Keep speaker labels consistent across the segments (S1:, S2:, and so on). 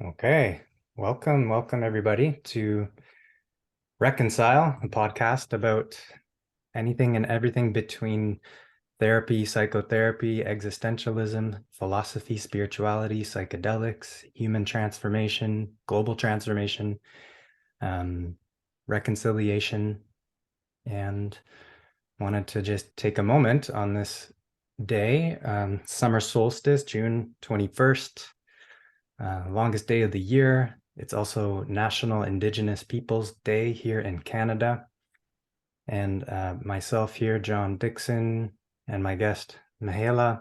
S1: Okay, welcome everybody to Reconcile, a podcast about anything and everything between therapy, psychotherapy, existentialism, philosophy, spirituality, psychedelics, human transformation, global transformation, reconciliation, and wanted to just take a moment on this day, summer solstice, June 21st. Longest day of the year. It's also National Indigenous Peoples Day here in Canada. And myself here, John Dixon, and my guest, Mihaela,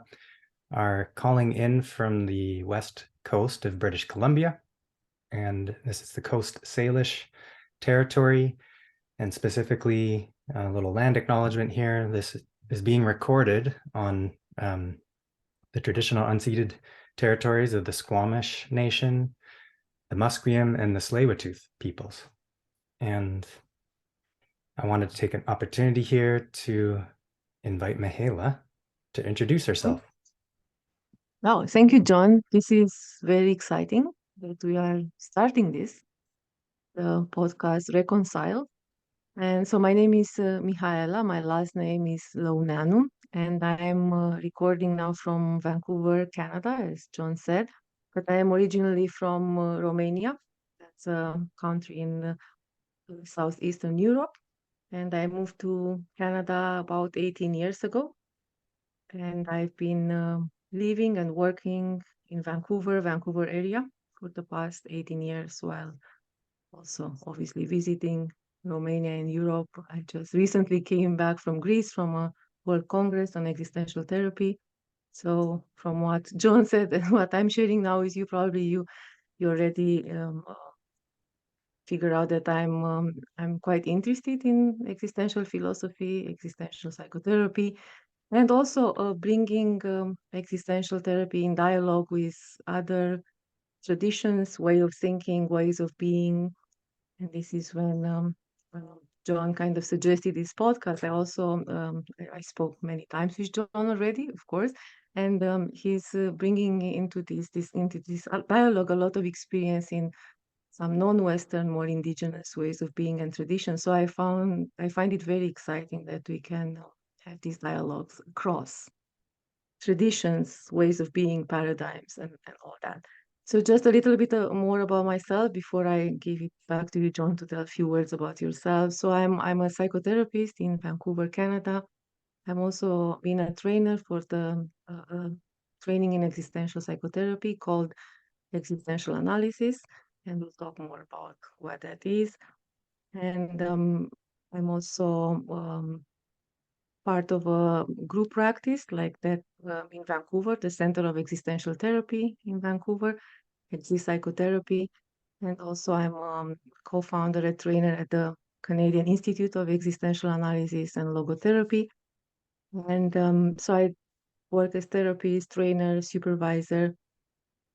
S1: are calling in from the west coast of British Columbia. And this is the Coast Salish territory. And specifically, a little land acknowledgement here. This is being recorded on the traditional unceded territories of the Squamish Nation, the Musqueam, and the Tsleil-Waututh peoples. And I wanted to take an opportunity here to invite Mihaela to introduce herself.
S2: Wow, thank you, John. This is very exciting that we are starting this, the podcast Reconcile. And so my name is Mihaela. My last name is Launeanu, and I'm recording now from Vancouver, Canada, as John said. But I am originally from Romania. That's a country in southeastern Europe. And I moved to Canada about 18 years ago. And I've been living and working in Vancouver area for the past 18 years, while also obviously visiting Romania and Europe. I just recently came back from Greece from a World Congress on existential therapy. So from what John said and what I'm sharing now is you already figure out that I'm quite interested in existential philosophy, existential psychotherapy, and also bringing existential therapy in dialogue with other traditions, way of thinking, ways of being. And this is when John kind of suggested this podcast. I also I spoke many times with John already, of course, and he's bringing into this dialogue a lot of experience in some non-Western, more indigenous ways of being and traditions. So I find it very exciting that we can have these dialogues across traditions, ways of being, paradigms, and all that. So just a little bit more about myself before I give it back to you, John, to tell a few words about yourself. So I'm a psychotherapist in Vancouver, Canada. I'm also been a trainer for the training in existential psychotherapy called Existential Analysis, and we'll talk more about what that is. And I'm also part of a group practice like that in Vancouver, the Center of Existential Therapy in Vancouver, Exist Psychotherapy. And also I'm co-founder and trainer at the Canadian Institute of Existential Analysis and Logotherapy. And so I work as therapist, trainer, supervisor,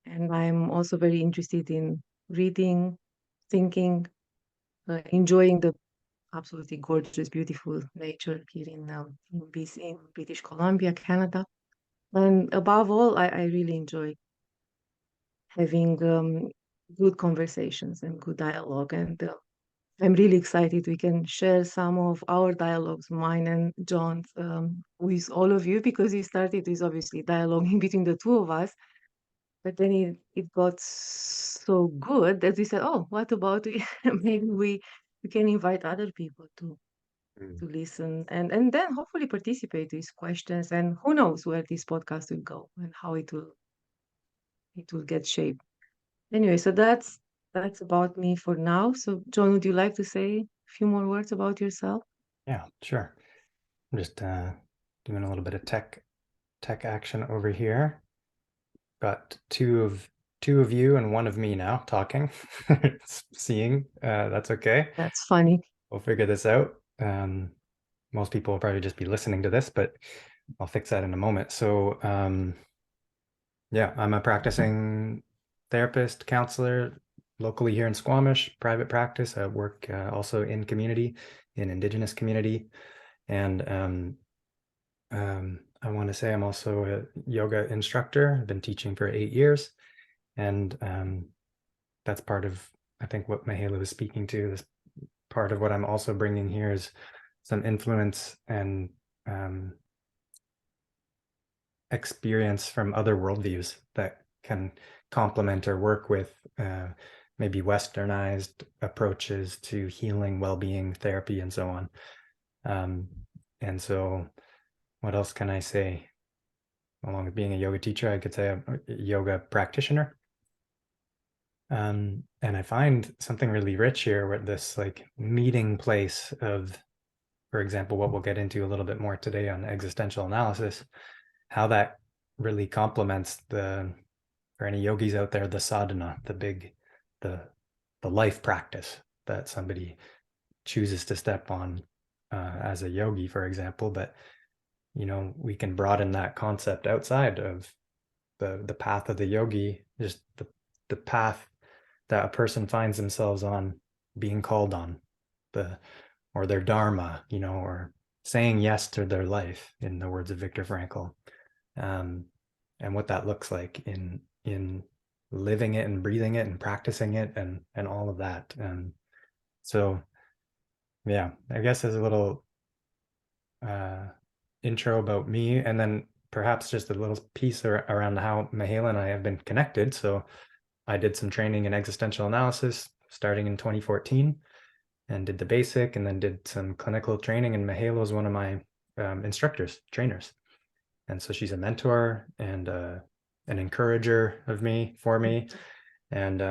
S2: and I'm also very interested in reading, thinking, enjoying the absolutely gorgeous, beautiful nature here in British Columbia, Canada. And above all, I really enjoy having good conversations and good dialogue. And I'm really excited we can share some of our dialogues, mine and John's, with all of you, because we started with obviously dialoguing between the two of us. But then it got so good that we said, oh, what about maybe we can invite other people to listen and then hopefully participate with questions, and who knows where this podcast will go and how it will get shaped. Anyway, so that's about me for now. So John, would you like to say a few more words about yourself?
S1: Yeah, sure. I'm just doing a little bit of tech action over here. Got two of you and one of me now talking, seeing. That's okay.
S2: That's funny.
S1: We'll figure this out. Most people will probably just be listening to this, but I'll fix that in a moment. So, yeah, I'm a practicing therapist, counselor locally here in Squamish, private practice. I work also in community, in Indigenous community. And I want to say I'm also a yoga instructor. I've been teaching for 8 years. And that's part of, I think, what Mihaela was speaking to. This part of what I'm also bringing here is some influence and experience from other worldviews that can complement or work with maybe westernized approaches to healing, well-being, therapy, and so on. And so what else can I say? Along with being a yoga teacher, I could say I'm a yoga practitioner. And I find something really rich here with this like meeting place of, for example, what we'll get into a little bit more today on existential analysis, how that really complements for any yogis out there, the sadhana, the life practice that somebody chooses to step on as a yogi, for example. But, we can broaden that concept outside of the path of the yogi, just the path that a person finds themselves on, being called on, or their dharma, or saying yes to their life, in the words of Viktor Frankl, and what that looks like in living it and breathing it and practicing it and all of that. So yeah, I guess as a little intro about me, and then perhaps just a little piece around how Mihaela and I have been connected. So I did some training in existential analysis starting in 2014 and did the basic, and then did some clinical training. And Mihaela was one of my instructors, trainers. And so she's a mentor and an encourager for me. And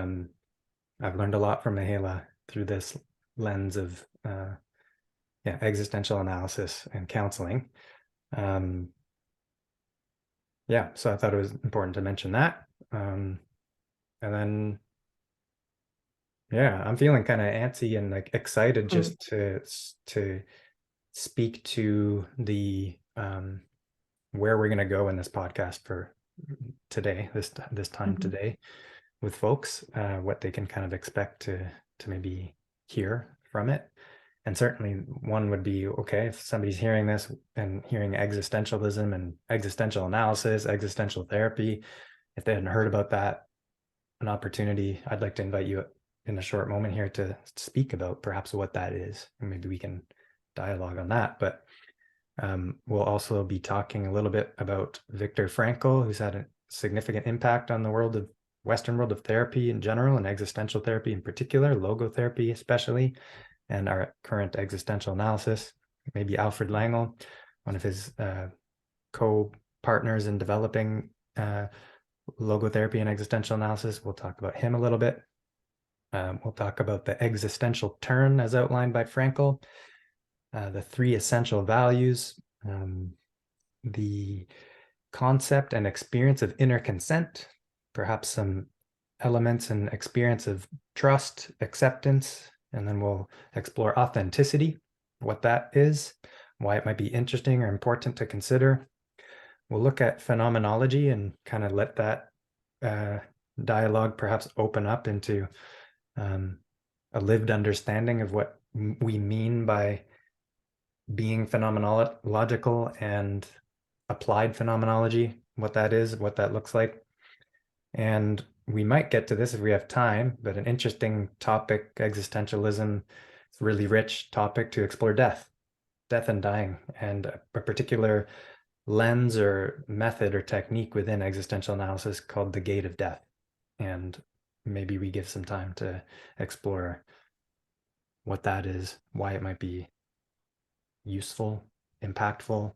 S1: I've learned a lot from Mihaela through this lens of existential analysis and counseling. So I thought it was important to mention that. And then, I'm feeling kind of antsy and like excited just to speak to the where we're going to go in this podcast for today, this time today, with folks, what they can kind of expect to maybe hear from it. And certainly one would be, okay, if somebody's hearing this and hearing existentialism and existential analysis, existential therapy, if they hadn't heard about that, an opportunity, I'd like to invite you in a short moment here to speak about perhaps what that is, and maybe we can dialogue on that. But we'll also be talking a little bit about Viktor Frankl, who's had a significant impact on the Western world of therapy in general, and existential therapy in particular, logotherapy especially, and our current existential analysis. Maybe Alfred Langel, one of his co-partners in developing logotherapy and existential analysis. We'll talk about him a little bit. We'll talk about the existential turn as outlined by Frankl, the 3 essential values, the concept and experience of inner consent, perhaps some elements and experience of trust, acceptance, and then we'll explore authenticity, what that is, why it might be interesting or important to consider. We'll look at phenomenology and kind of let that dialogue perhaps open up into a lived understanding of what we mean by being phenomenological and applied phenomenology, what that is, what that looks like. And we might get to this if we have time, but an interesting topic, existentialism, it's a really rich topic to explore death and dying, and a particular lens or method or technique within existential analysis called the gate of death. And maybe we give some time to explore what that is, why it might be useful, impactful,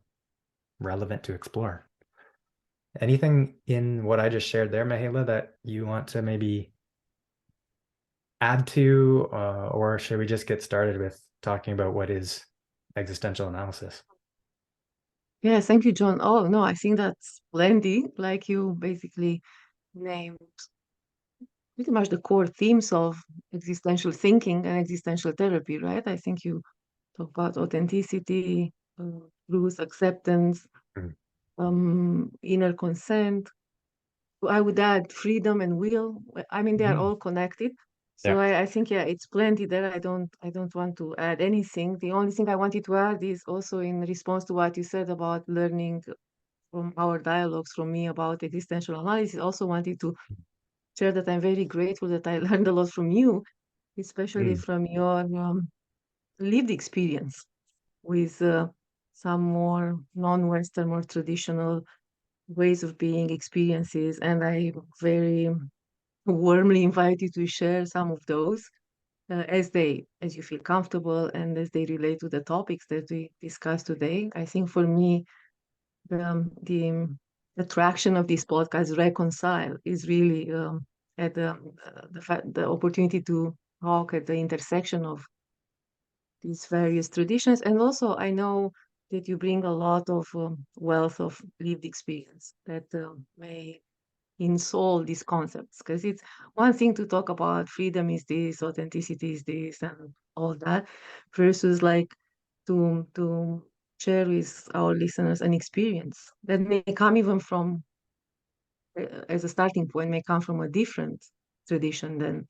S1: relevant to explore. Anything in what I just shared there, Mihaela, that you want to maybe add to, or should we just get started with talking about what is existential analysis?
S2: Yes, thank you, John. Oh, no, I think that's plenty. Like you basically named pretty much the core themes of existential thinking and existential therapy, right? I think you talk about authenticity, truth, acceptance, inner consent. I would add freedom and will. I mean, they are all connected. So
S1: Yeah.
S2: I think, yeah, it's plenty there. I don't want to add anything. The only thing I wanted to add is also in response to what you said about learning from our dialogues from me about existential analysis. Also wanted to share that I'm very grateful that I learned a lot from you, especially
S1: Mm,
S2: from your lived experience with some more non-Western, more traditional ways of being, experiences. And I very warmly invite you to share some of those as you feel comfortable and as they relate to the topics that we discussed today. I think for me, the attraction of this podcast, Reconcile, is really at the opportunity to talk at the intersection of these various traditions. And also, I know that you bring a lot of wealth of lived experience that may ensoul these concepts. Because it's one thing to talk about freedom is this, authenticity is this, and all that, versus like to share with our listeners an experience that may come even from as a starting point may come from a different tradition than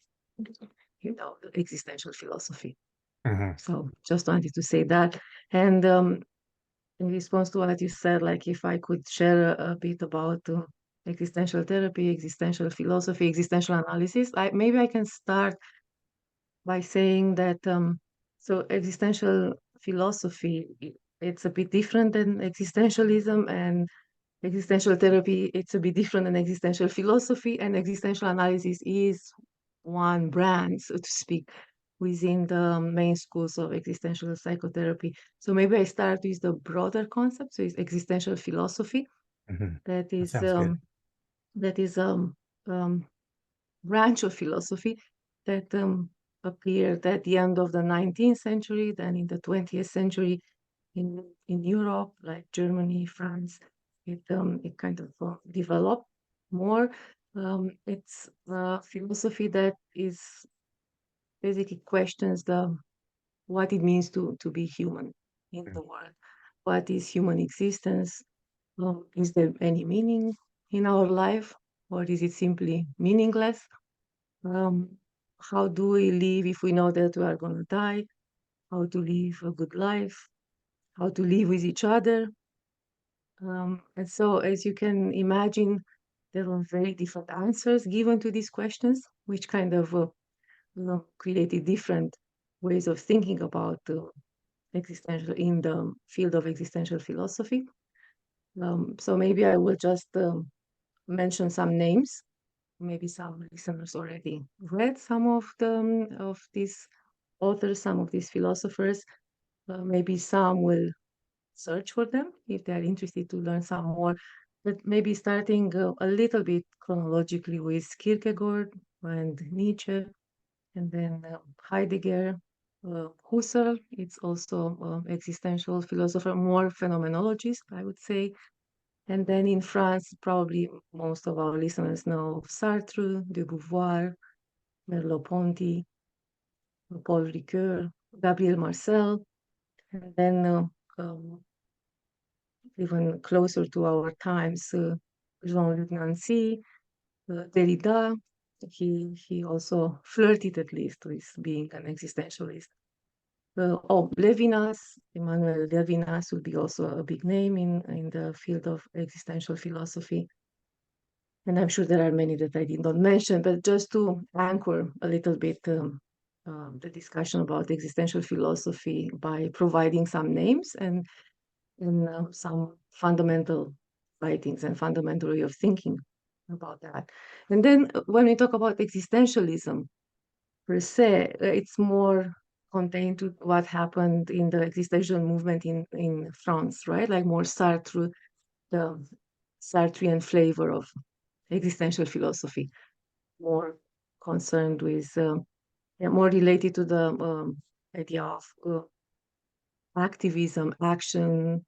S2: existential philosophy.
S1: mhm,
S2: So just wanted to say that. And in response to what you said, like if I could share a bit about existential therapy, existential philosophy, existential analysis, maybe I can start by saying that so existential philosophy, it's a bit different than existentialism, and existential therapy, it's a bit different than existential philosophy, and existential analysis is one brand, so to speak, within the main schools of existential psychotherapy. So maybe I start with the broader concept. So it's existential philosophy.
S1: mhm.
S2: That
S1: That
S2: is
S1: sounds good.
S2: that is um, branch of philosophy that appeared at the end of the 19th century, then in the 20th century in Europe, like Germany, France. It kind of developed more. It's a philosophy that is basically questions the what it means to be human in
S1: Mm,
S2: the world. What is human existence? Is there any meaning in our life, or is it simply meaningless? Um, how do we live if we know that we are going to die? How to live a good life? How to live with each other? And so, as you can imagine, there were very different answers given to these questions, which kind of created different ways of thinking about existential in the field of existential philosophy. So maybe I will just mention some names. Maybe some listeners already read some of these authors, some of these philosophers. Maybe some will search for them if they are interested to learn some more. But maybe starting a little bit chronologically with Kierkegaard and Nietzsche, and then Heidegger, Husserl. It's also existential philosopher, more phenomenologist, I would say. And then in France, probably most of our listeners know Sartre, de Beauvoir, Merleau-Ponty, Paul Ricoeur, Gabriel Marcel, and then even closer to our times, Jean-Luc Nancy, Derrida. He also flirted at least with being an existentialist. Levinas, Emmanuel Levinas would be also a big name in the field of existential philosophy. And I'm sure there are many that I did not mention, but just to anchor a little bit the discussion about existential philosophy by providing some names and some fundamental writings and fundamental way of thinking about that. And then when we talk about existentialism per se, it's more contained to what happened in the existential movement in France, right? Like more Sartre, the Sartrean flavor of existential philosophy, more concerned with, yeah, more related to the idea of activism, action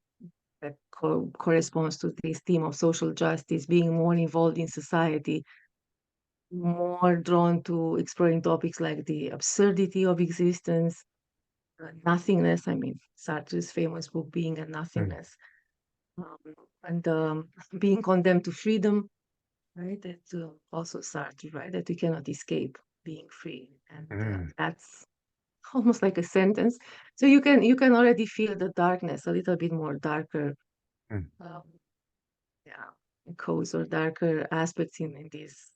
S2: that corresponds to this theme of social justice, being more involved in society, more drawn to exploring topics like the absurdity of existence, nothingness. I mean, Sartre's famous book, Being and
S1: mm,
S2: Nothingness, um, and being condemned to freedom, right? That also Sartre, right? That we cannot escape being free, and
S1: mm,
S2: that's almost like a sentence. So you can already feel the darkness, a little bit more darker,
S1: mm,
S2: um, yeah, codes or darker aspects in this.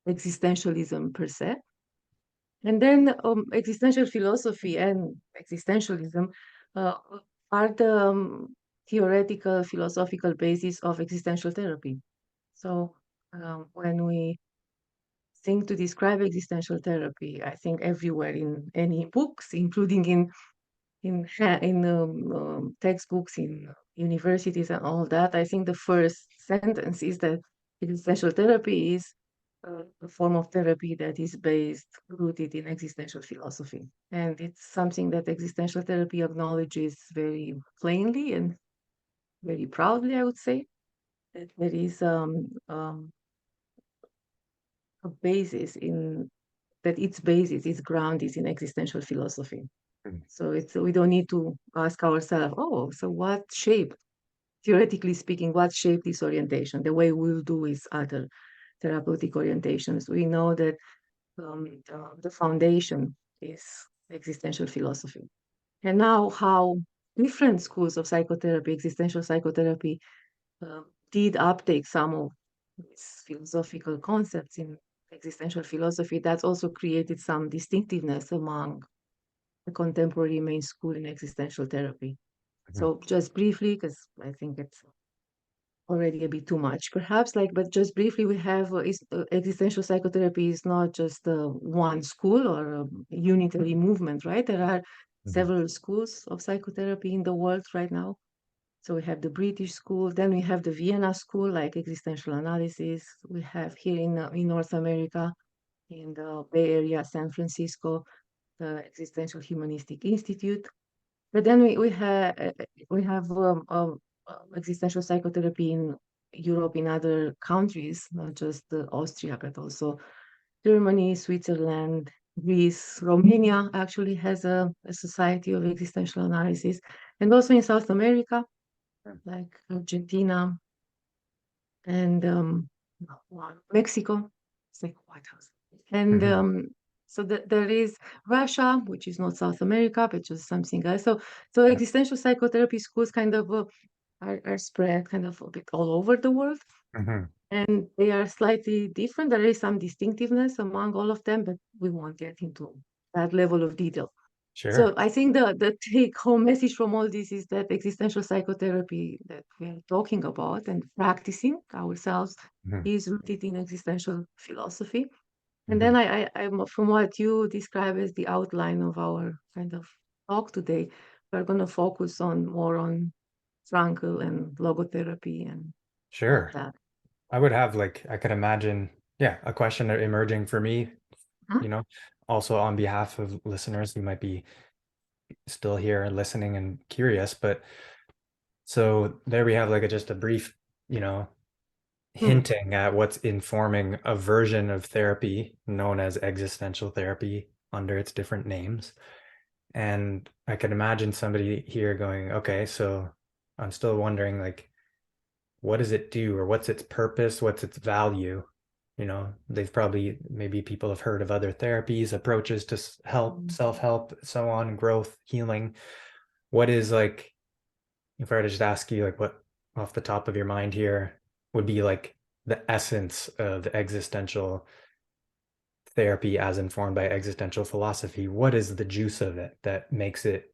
S2: existentialism per se. And then existential philosophy and existentialism uh, are the theoretical philosophical basis of existential therapy. So when we think to describe existential therapy, I think everywhere in any books, including in textbooks in universities and all that, I think the first sentence is that existential therapy is a form of therapy that is rooted in existential philosophy. And it's something that existential therapy acknowledges very plainly and very proudly, I would say, that there is a basis in that its basis, its ground is in existential philosophy.
S1: Mhm.
S2: So it's we don't need to ask ourselves, oh, so what shape, theoretically speaking, what shaped this orientation? The way we'll do is other therapeutic orientations. We know that the foundation is existential philosophy. And now how different schools of psychotherapy, existential psychotherapy, uh, did uptake some of these philosophical concepts in existential philosophy, that's also created some distinctiveness among the contemporary main school in existential therapy.
S1: Mhm.
S2: So just briefly, because I think it's already a bit too much, perhaps, but just briefly, we have existential psychotherapy is not just one school or a unitary movement, right? There are
S1: Mhm.
S2: several schools of psychotherapy in the world right now. So we have the British school, then we have the Vienna school, like existential analysis. We have here in North America, in the Bay Area, San Francisco, the Existential Humanistic Institute. But then we have existential psychotherapy in Europe, in other countries, not just Austria, but also Germany, Switzerland, Greece, Romania actually has a society of existential analysis, and also in South America, like Argentina and Mexico. It's like White House. And
S1: Mhm.
S2: so there is Russia, which is not South America, but just something else. So
S1: Yeah.
S2: existential psychotherapy schools kind of are spread kind of a bit all over the world.
S1: Mhm.
S2: And they are slightly different. There is some distinctiveness among all of them, but we won't get into that level of detail. So
S1: Sure.
S2: I think the take-home message from all this is that existential psychotherapy that we are talking about and practicing ourselves
S1: Mhm.
S2: is rooted in existential philosophy. And then
S1: Mhm.
S2: I'm from what you describe as the outline of our kind of talk today, we're going to focus on more on Frankl and logotherapy and all
S1: Sure.
S2: that.
S1: I would have I could imagine, yeah, a question emerging for me,
S2: Huh?
S1: you know, also on behalf of listeners who might be still here listening and curious. But so there we have just a brief, you know,
S2: Hmm.
S1: hinting at what's informing a version of therapy known as existential therapy under its different names. And I could imagine somebody here going, okay, so I'm still wondering, what does it do, or what's its purpose? What's its value? They've probably, maybe people have heard of other therapies, approaches to help,
S2: Mm.
S1: self-help, so on, growth, healing. What is if I were to just ask you, what off the top of your mind here would be the essence of existential therapy as informed by existential philosophy? What is the juice of it that makes it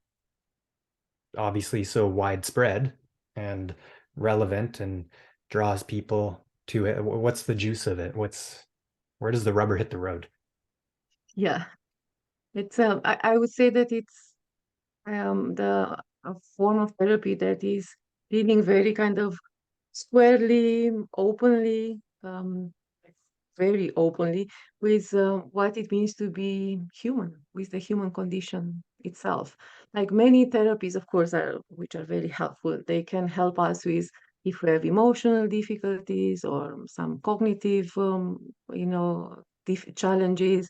S1: obviously so widespread and relevant and draws people to it? What's the juice of it? Where does the rubber hit the road?
S2: Yeah, it's I would say that it's the a form of therapy that is dealing very kind of squarely, openly, very openly with what it means to be human, with the human condition itself. Like many therapies, of course, which are very helpful. They can help us with if we have emotional difficulties or some cognitive, challenges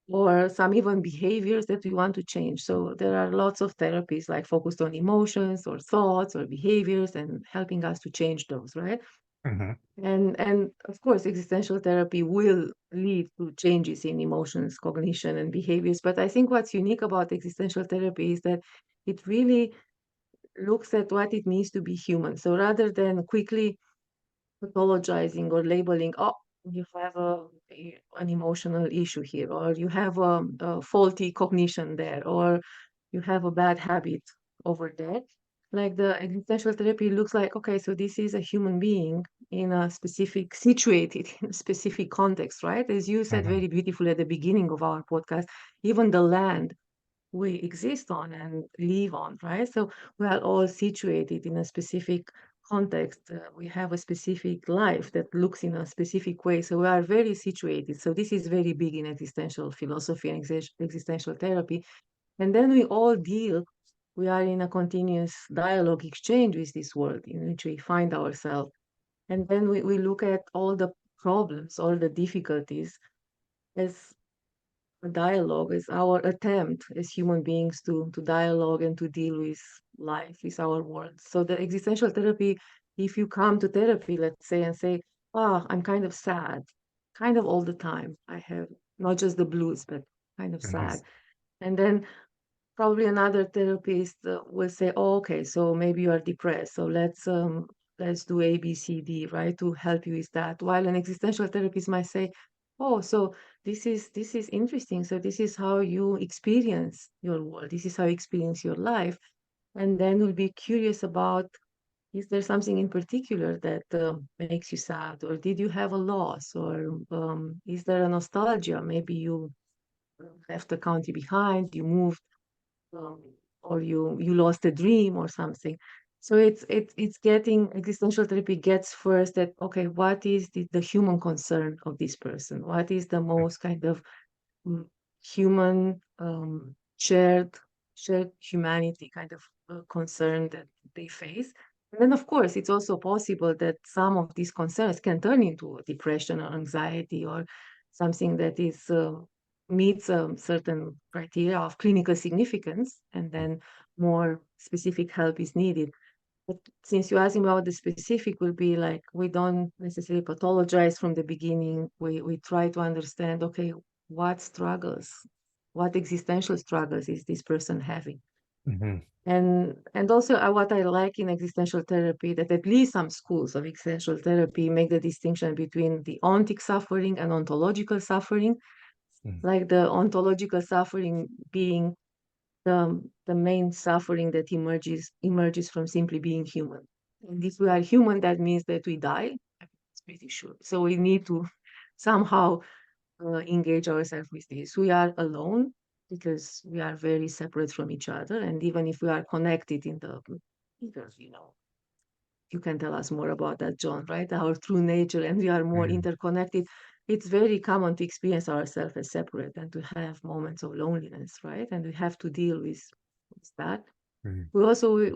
S2: or some even behaviors that we want to change. So there are lots of therapies like focused on emotions or thoughts or behaviors and helping us to change those, right?
S1: Hmm.
S2: And of course, existential therapy will lead to changes in emotions, cognition, and behaviors. But I think what's unique about existential therapy is that it really looks at what it means to be human. So rather than quickly pathologizing or labeling, oh, you have an emotional issue here, or you have a faulty cognition there, or you have a bad habit over there. Like the existential therapy looks like, okay, so this is a human being in a specific, situated in a specific context, right? As you said
S1: Mhm.
S2: very beautifully at the beginning of our podcast, even the land we exist on and live on, right? So we are all situated in a specific context. We have a specific life that looks in a specific way. So we are very situated. So this is very big in existential philosophy and existential therapy. And then we all deal, we are in a continuous dialogue exchange with this world in which we find ourselves. And then we look at all the problems, all the difficulties as dialogue is our attempt as human beings to dialogue and to deal with life, with our world. So the existential therapy, if you come to therapy, let's say, and say, ah, I'm kind of sad, kind of all the time. I have not just the blues, but kind of
S1: Mhm.
S2: sad. And then probably another therapist will say, oh, okay, so maybe you are depressed. So let's do A, B, C, D, right, to help you with that. While an existential therapist might say, oh, so this is interesting. So this is how you experience your world. This is how you experience your life. And then we'll be curious about, is there something in particular that makes you sad, or did you have a loss, or is there a nostalgia? Maybe you left the country behind, you moved, um, or you lost a dream or something. So it's getting, existential therapy gets first that, okay, what is the human concern of this person? What is the most kind of mm, human, shared humanity kind of concern that they face. And then, of course, it's also possible that some of these concerns can turn into depression or anxiety or something that is meets certain criteria of clinical significance, and then more specific help is needed. But since you asked me about the specific, will be like we don't necessarily pathologize from the beginning. We try to understand, okay, what struggles, what existential struggles is this person having?
S1: Mhm.
S2: And also what I like in existential therapy, that at least some schools of existential therapy make the distinction between the ontic suffering and ontological suffering,
S1: Mhm.
S2: like the ontological suffering being the main suffering that emerges from simply being human. And if we are human, that means that we die. It's pretty sure. So we need to somehow engage ourselves with this. We are alone because we are very separate from each other, and even if we are connected in the, because you can tell us more about that, John, right? Our true nature, and we are more
S1: Mhm.
S2: interconnected. It's very common to experience ourselves as separate and to have moments of loneliness, right? And we have to deal with that.
S1: Mhm.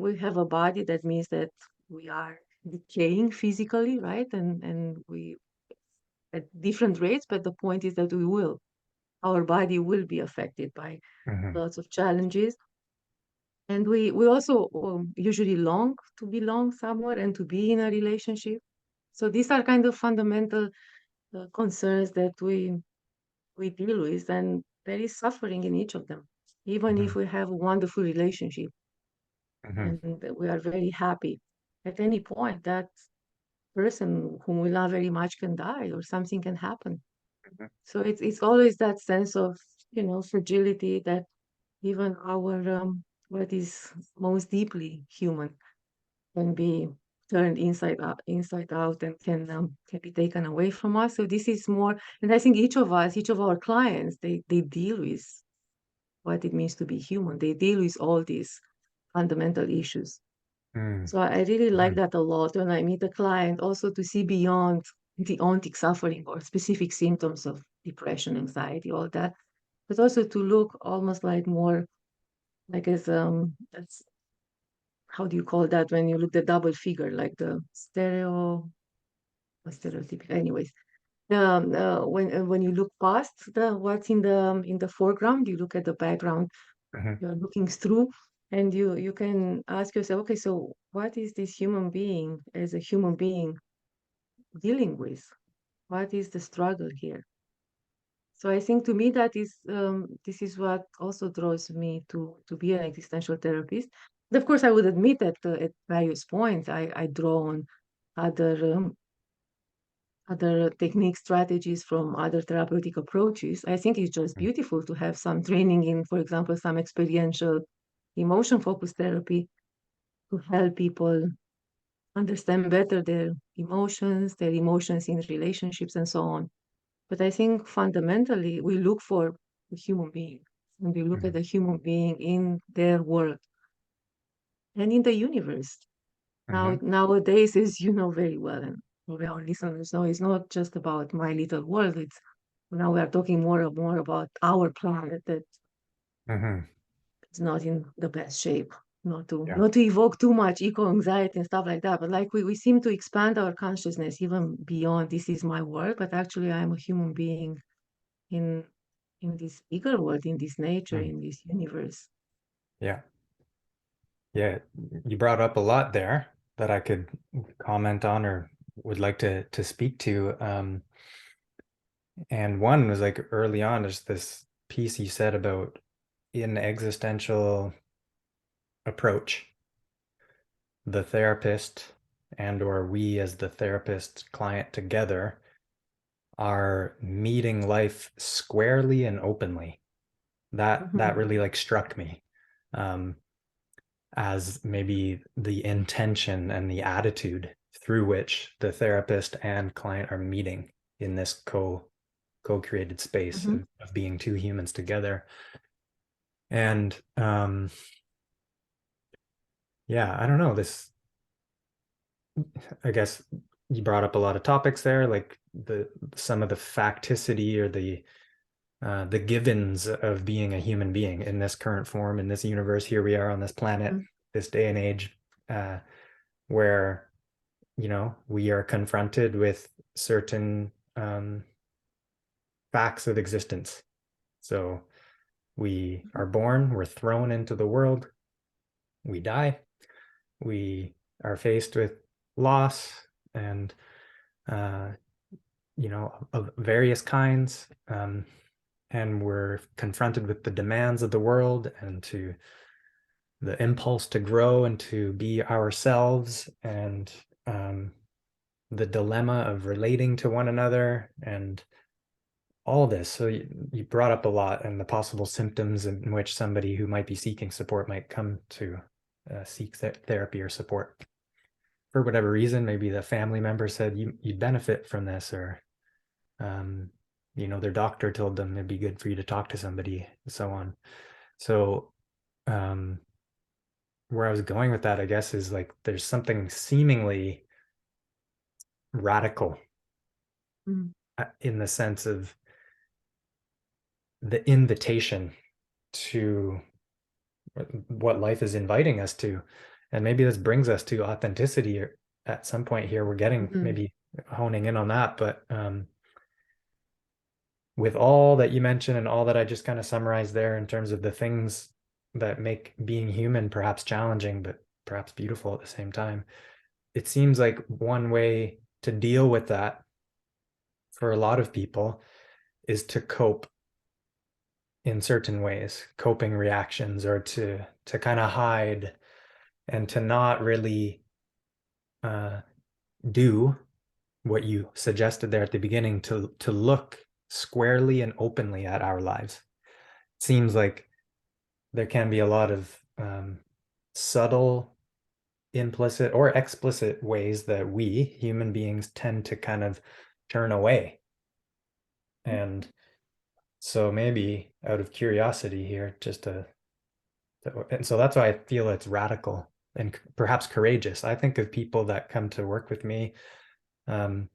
S2: We have a body, that means that we are decaying physically, right? And we at different rates, but the point is that our body will be affected by
S1: Mhm.
S2: lots of challenges. And we also usually long to belong somewhere and to be in a relationship. So these are kind of fundamental concerns that we deal with, and there is suffering in each of them. Even if
S1: Mhm.
S2: we have a wonderful relationship
S1: Mhm.
S2: and we are very happy, at any point that person whom we love very much can die or something can happen.
S1: Mhm.
S2: So it's always that sense of fragility that even our what is most deeply human can be turned inside out, and can be taken away from us. So this is more, and I think each of us, each of our clients, they deal with what it means to be human. They deal with all these fundamental issues.
S1: Mhm.
S2: So I really like
S1: Mhm.
S2: that a lot when I meet a client, also to see beyond the ontic suffering or specific symptoms of depression, anxiety, all that, but also to look almost like more like as that's, how do you call that when you look the double figure, like the stereotypical, anyways. When you look past the what's in the foreground, you look at the background.
S1: Mhm.
S2: You're looking through, and you can ask yourself, okay, so what is this human being as a human being dealing with? What is the struggle here? So I think to me that is this is what also draws me to be an existential therapist. And of course, I would admit that at various points I draw on other other techniques, strategies from other therapeutic approaches. I think it's just beautiful to have some training in, for example, some experiential emotion-focused therapy to help people understand better their emotions in relationships and so on. But I think fundamentally we look for a human being and we look at
S1: Mhm.
S2: the human being in their world and in the universe. Now,
S1: Mhm.
S2: nowadays, as you know very well, and probably our listeners know, it's not just about my little world. It's now we are talking more and more about our planet that
S1: Mhm.
S2: is not in the best shape.
S1: Yeah.
S2: Not to evoke too much eco anxiety and stuff like that, but like we seem to expand our consciousness even beyond this is my world, but actually I am a human being in in this bigger world, in this nature,
S1: Mm.
S2: in this universe.
S1: Yeah. Yeah. You brought up a lot there that I could comment on or would like to speak to. And one was like early on, there's this piece you said about in existential approach, the therapist and or we as the therapist client together are meeting life squarely and openly. That
S2: Mhm,
S1: really like struck me um, as maybe the intention and the attitude through which the therapist and client are meeting in this co-created space
S2: mhm,
S1: of being two humans together. And yeah, I don't know, this, I guess you brought up a lot of topics there, like the some of the facticity or the givens of being a human being in this current form, in this universe. Here we are on this planet,
S2: mhm,
S1: this day and age, uh, where, you know, we are confronted with certain facts of existence. So we
S2: mhm,
S1: are born, we're thrown into the world, we die, we are faced with loss and, uh, you know, of various kinds. And we're confronted with the demands of the world and to the impulse to grow and to be ourselves and the dilemma of relating to one another and all this. So you brought up a lot and the possible symptoms in which somebody who might be seeking support might come to seek therapy or support for whatever reason. Maybe the family member said you'd benefit from this, or um, you know, their doctor told them it'd be good for you to talk to somebody, and so on. So um, where I was going with that, I guess, is like there's something seemingly radical
S2: mhm,
S1: in the sense of the invitation to what life is inviting us to. And maybe this brings us to authenticity at some point here. We're getting
S2: mhm,
S1: maybe honing in on that, but with all that you mentioned and all that I just kind of summarized there in terms of the things that make being human perhaps challenging, but perhaps beautiful at the same time, it seems like one way to deal with that for a lot of people is to cope in certain ways, coping reactions, or to kind of hide and to not really uh, do what you suggested there at the beginning, to look squarely and openly at our lives. It seems like there can be a lot of subtle, implicit, or explicit ways that we human beings tend to kind of turn away. And so maybe out of curiosity here, just and so that's why I feel it's radical and perhaps courageous. I think of people that come to work with me um,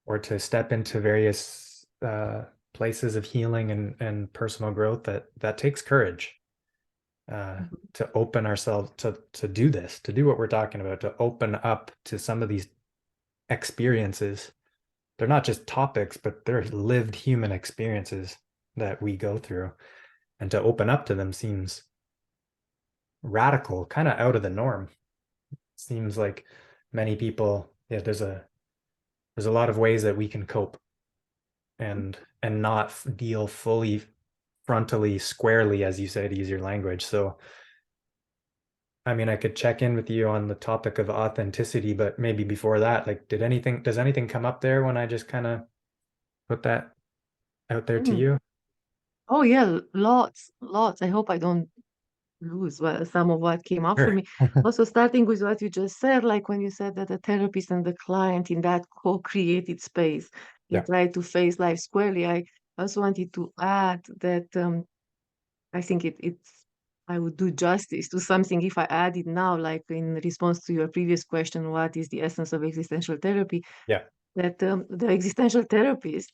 S1: or to step into various places of healing and personal growth, that takes courage
S2: mhm,
S1: to open ourselves to do this, to do what we're talking about, to open up to some of these experiences. They're not just topics, but they're lived human experiences that we go through. And to open up to them seems radical, kind of out of the norm. Seems like many people, yeah, there's a lot of ways that we can cope and not deal fully frontally squarely, as you say, to use your language. So I mean, I could check in with you on the topic of authenticity, but maybe before that, like, does anything come up there when I just kind of put that out there to
S2: Mm.
S1: you?
S2: Oh yeah, lots, lots. I hope I don't lose some of what came up for
S1: Sure.
S2: me. Also, starting with what you just said, like when you said that the therapist and the client in that co-created space, they
S1: Yeah.
S2: try to face life squarely. I also wanted to add that I think it's I would do justice to something if I add it now, like in response to your previous question, what is the essence of existential therapy?
S1: Yeah.
S2: That the existential therapist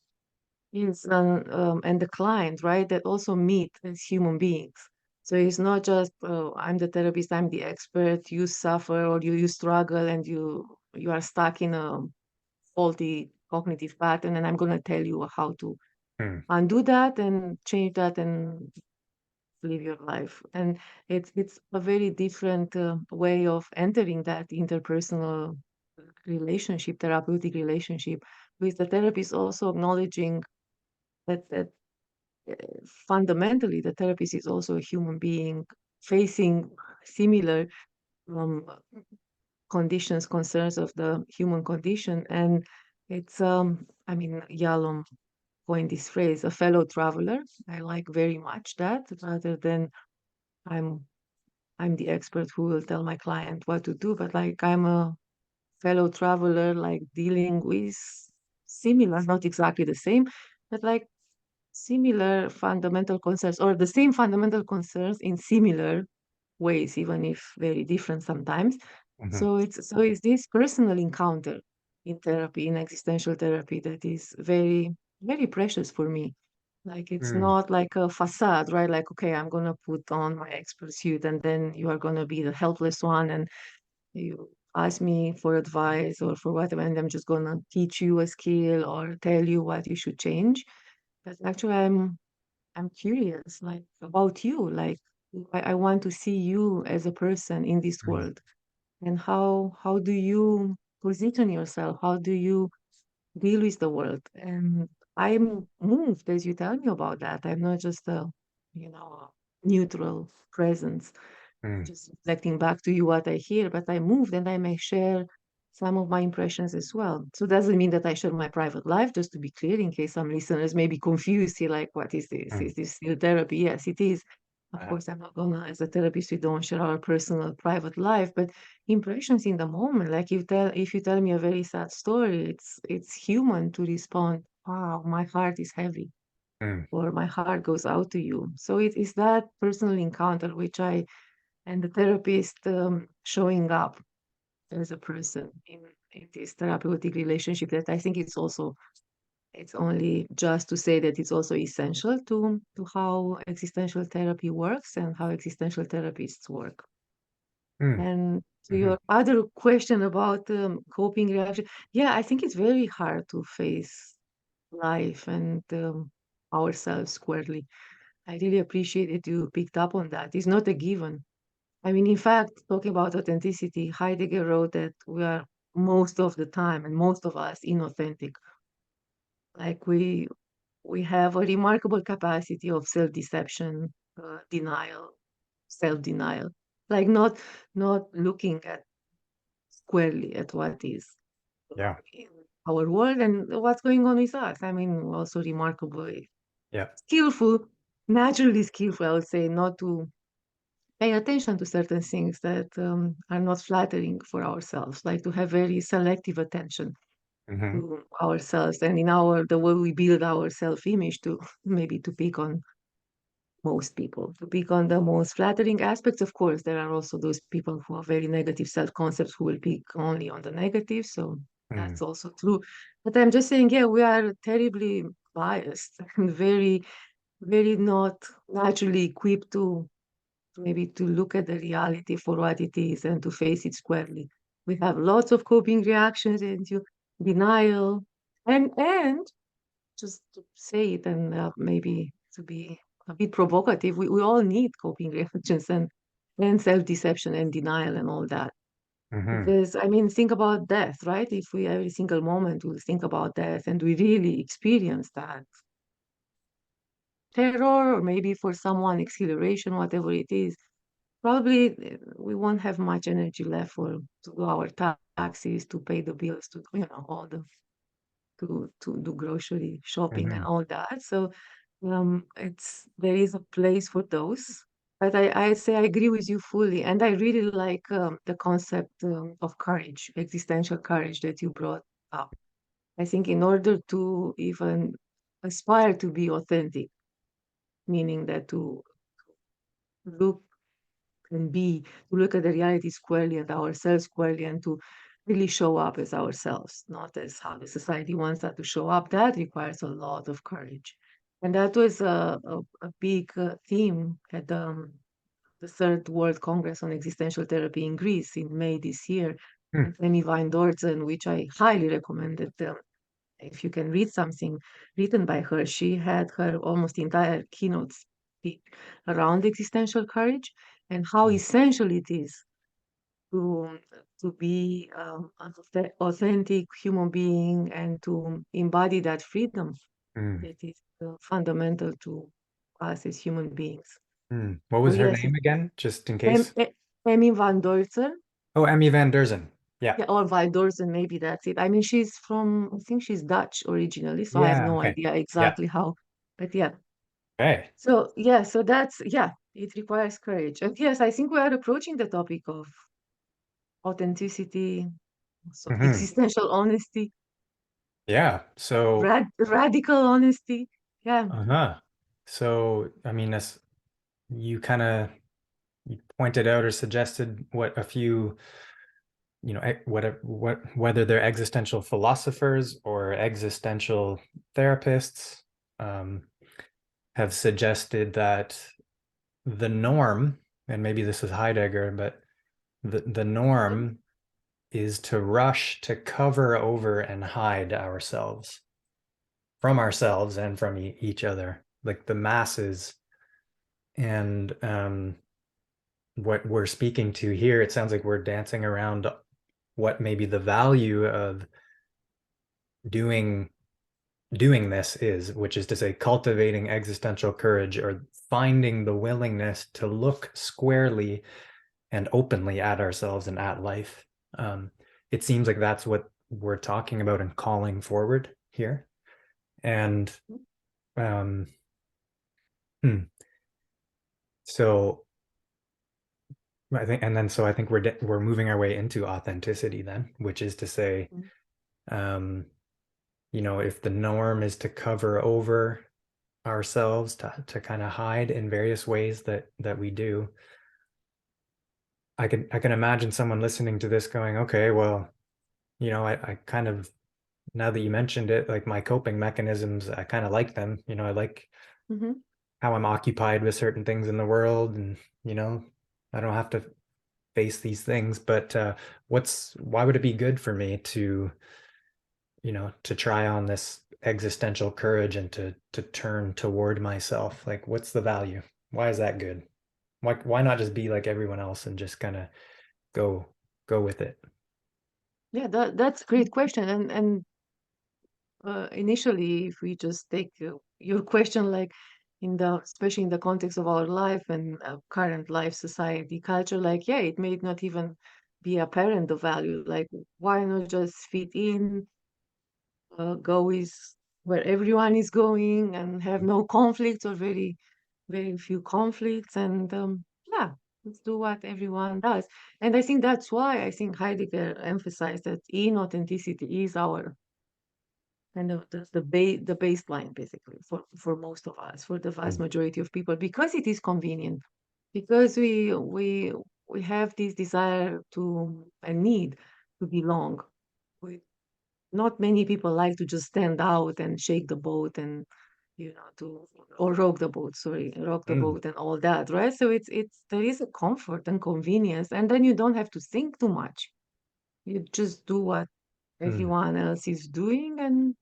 S2: is and the client, right, that also meet as human beings. So it's not just I'm the therapist, I'm the expert, you suffer or you struggle and you are stuck in a faulty cognitive pattern, and I'm gonna tell you how to
S1: Mm,
S2: undo that and change that and live your life. And it's a very different way of entering that interpersonal relationship, therapeutic relationship with the therapist, also acknowledging that uh, fundamentally the therapist is also a human being facing similar um, conditions, concerns of the human condition. And it's I mean, Yalom coined this phrase, a fellow traveler. I like very much that, rather than i'm I'm the expert who will tell my client what to do, but like I'm a fellow traveler, like dealing with similar, not exactly the same, but like similar fundamental concerns, or the same fundamental concerns in similar ways, even if very different sometimes.
S1: mhm,
S2: So it's this personal encounter in therapy, in existential therapy, that is very, very precious for me. Like it's
S1: mm,
S2: not like a facade, right? Like, okay, I'm gonna put on my expert suit and then you are gonna be the helpless one and you ask me for advice or for whatever, and I'm just gonna teach you a skill or tell you what you should change. But actually I'm curious, like about you. Like I want to see you as a person in this
S1: mm,
S2: world. And how do you position yourself? How do you deal with the world? And I'm moved as you tell me about that. I'm not just a, neutral presence,
S1: mm,
S2: just reflecting back to you what I hear, but I moved and I may share some of my impressions as well. So it doesn't mean that I share my private life, just to be clear, in case some listeners may be confused here, like, what is this?
S1: mm.
S2: Is this still therapy? Yes, it is. Of
S1: Uh,
S2: course, I'm not gonna, as a therapist, we don't share our personal private life, but impressions in the moment. Like if you tell me a very sad story, it's human to respond, wow, my heart is heavy,
S1: mm,
S2: or my heart goes out to you. So it is that personal encounter which I and the therapist showing up as a person in this therapeutic relationship, that I think it's only just to say that it's also essential to how existential therapy works and how existential therapists work.
S1: mm,
S2: And to
S1: mhm,
S2: your other question about coping reaction, yeah, I think it's very hard to face life and ourselves squarely. I really appreciate that you picked up on that. It's not a given. I mean, in fact, talking about authenticity, Heidegger wrote that we are most of the time, and most of us, inauthentic. Like we have a remarkable capacity of self-deception, denial, self-denial. Like not looking at squarely at what is
S1: yeah.
S2: in our world and what's going on with us. I mean, also remarkably
S1: Yeah.
S2: skillful, naturally skillful, I would say, not to pay attention to certain things that are not flattering for ourselves, like to have very selective attention
S1: Hmm.
S2: to ourselves and in our the way we build our self-image, to maybe to pick on most people, to pick on the most flattering aspects. Of course, there are also those people who have very negative self-concepts who will pick only on the negative. So
S1: Mm,
S2: that's also true. But I'm just saying, yeah, we are terribly biased and very, very not naturally equipped to maybe to look at the reality for what it is and to face it squarely. We have lots of coping reactions into denial, and just to say it and maybe to be a bit provocative, we all need coping reactions and self-deception and denial and all that.
S1: hmm.
S2: Because I mean, think about death, right? If we every single moment will think about death and we really experience that terror, or maybe for someone exhilaration, whatever it is, probably we won't have much energy left for to do our taxes, to pay the bills, to all the to do grocery shopping and
S1: Hmm.
S2: all that. So it's there is a place for those. But I say I agree with you fully, and I really like the concept of courage, existential courage that you brought up. I think in order to even aspire to be authentic, meaning that to look and be, to look at the reality squarely and ourselves squarely and to really show up as ourselves, not as how the society wants us to show up, that requires a lot of courage. And that was a big theme at the Third World Congress on Existential Therapy in Greece in May this year.
S1: Hmm.
S2: And Amy Van Dorzen, which I highly recommended. If you can read something written by her, she had her almost entire keynote speak around existential courage and how essential it is to be an authentic human being and to embody that freedom
S1: Hmm.
S2: that is fundamental to us as human beings.
S1: Hmm. What
S2: So
S1: was her
S2: yes,
S1: name again, just in
S2: Em,
S1: case?
S2: E- Emmy Van Dorzen,
S1: Oh, Emmy van Derzen. Yeah.
S2: yeah, or Van Dorzen, maybe that's it. I mean, she's from, I think she's Dutch originally, so I have
S1: Yeah.
S2: no
S1: Okay.
S2: idea
S1: Yeah.
S2: exactly how, but yeah.
S1: Okay.
S2: So yeah, so that's yeah, it requires courage. And yes, I think we are approaching the topic of authenticity, so
S1: Hmm.
S2: existential honesty,
S1: Yeah. So,
S2: radical honesty. Yeah.
S1: uh-huh. So, I mean, as you kind of you pointed out or suggested what a few, whether they're existential philosophers or existential therapists, um, have suggested that the norm, and maybe this is Heidegger, but the
S2: Mhm.
S1: norm is to rush to cover over and hide ourselves from ourselves and from each other, like the masses. And what we're speaking to here, it sounds like we're dancing around what maybe the value of doing this is, which is to say cultivating existential courage or finding the willingness to look squarely and openly at ourselves and at life. It seems like that's what we're talking about and calling forward here. And um, hmm, so I think, and then so I think we're moving our way into authenticity then, which is to say, um, if the norm is to cover over ourselves, to kind of hide in various ways that we do, I can imagine someone listening to this going, okay, well, I kind of, now that you mentioned it, like my coping mechanisms, I kind of like them. I like
S2: Mhm.
S1: how I'm occupied with certain things in the world, and you know, I don't have to face these things. But why would it be good for me to, to try on this existential courage and to turn toward myself? Like, what's the value? Why is that good? Why not just be like everyone else and just kind of go go with it?
S2: Yeah, that's a great question. And initially, if we just take your question, like especially in the context of our life and current life, society, culture, like, yeah, it may not even be apparent the value. Like, why not just fit in, go with where everyone is going and have no conflicts or very, very few conflicts. And yeah, let's do what everyone does. And I think that's why I think Heidegger emphasized that inauthenticity is our kind of the baseline basically for most of us, for the vast
S1: Mm,
S2: majority of people, because it is convenient, because we have this desire to and need to belong. We, not many people like to just stand out and shake the boat and to or rock the boat, sorry, rock the
S1: mm,
S2: boat and all that, right? So it's there is a comfort and convenience, and then you don't have to think too much. You just do what
S1: mm,
S2: everyone else is doing, and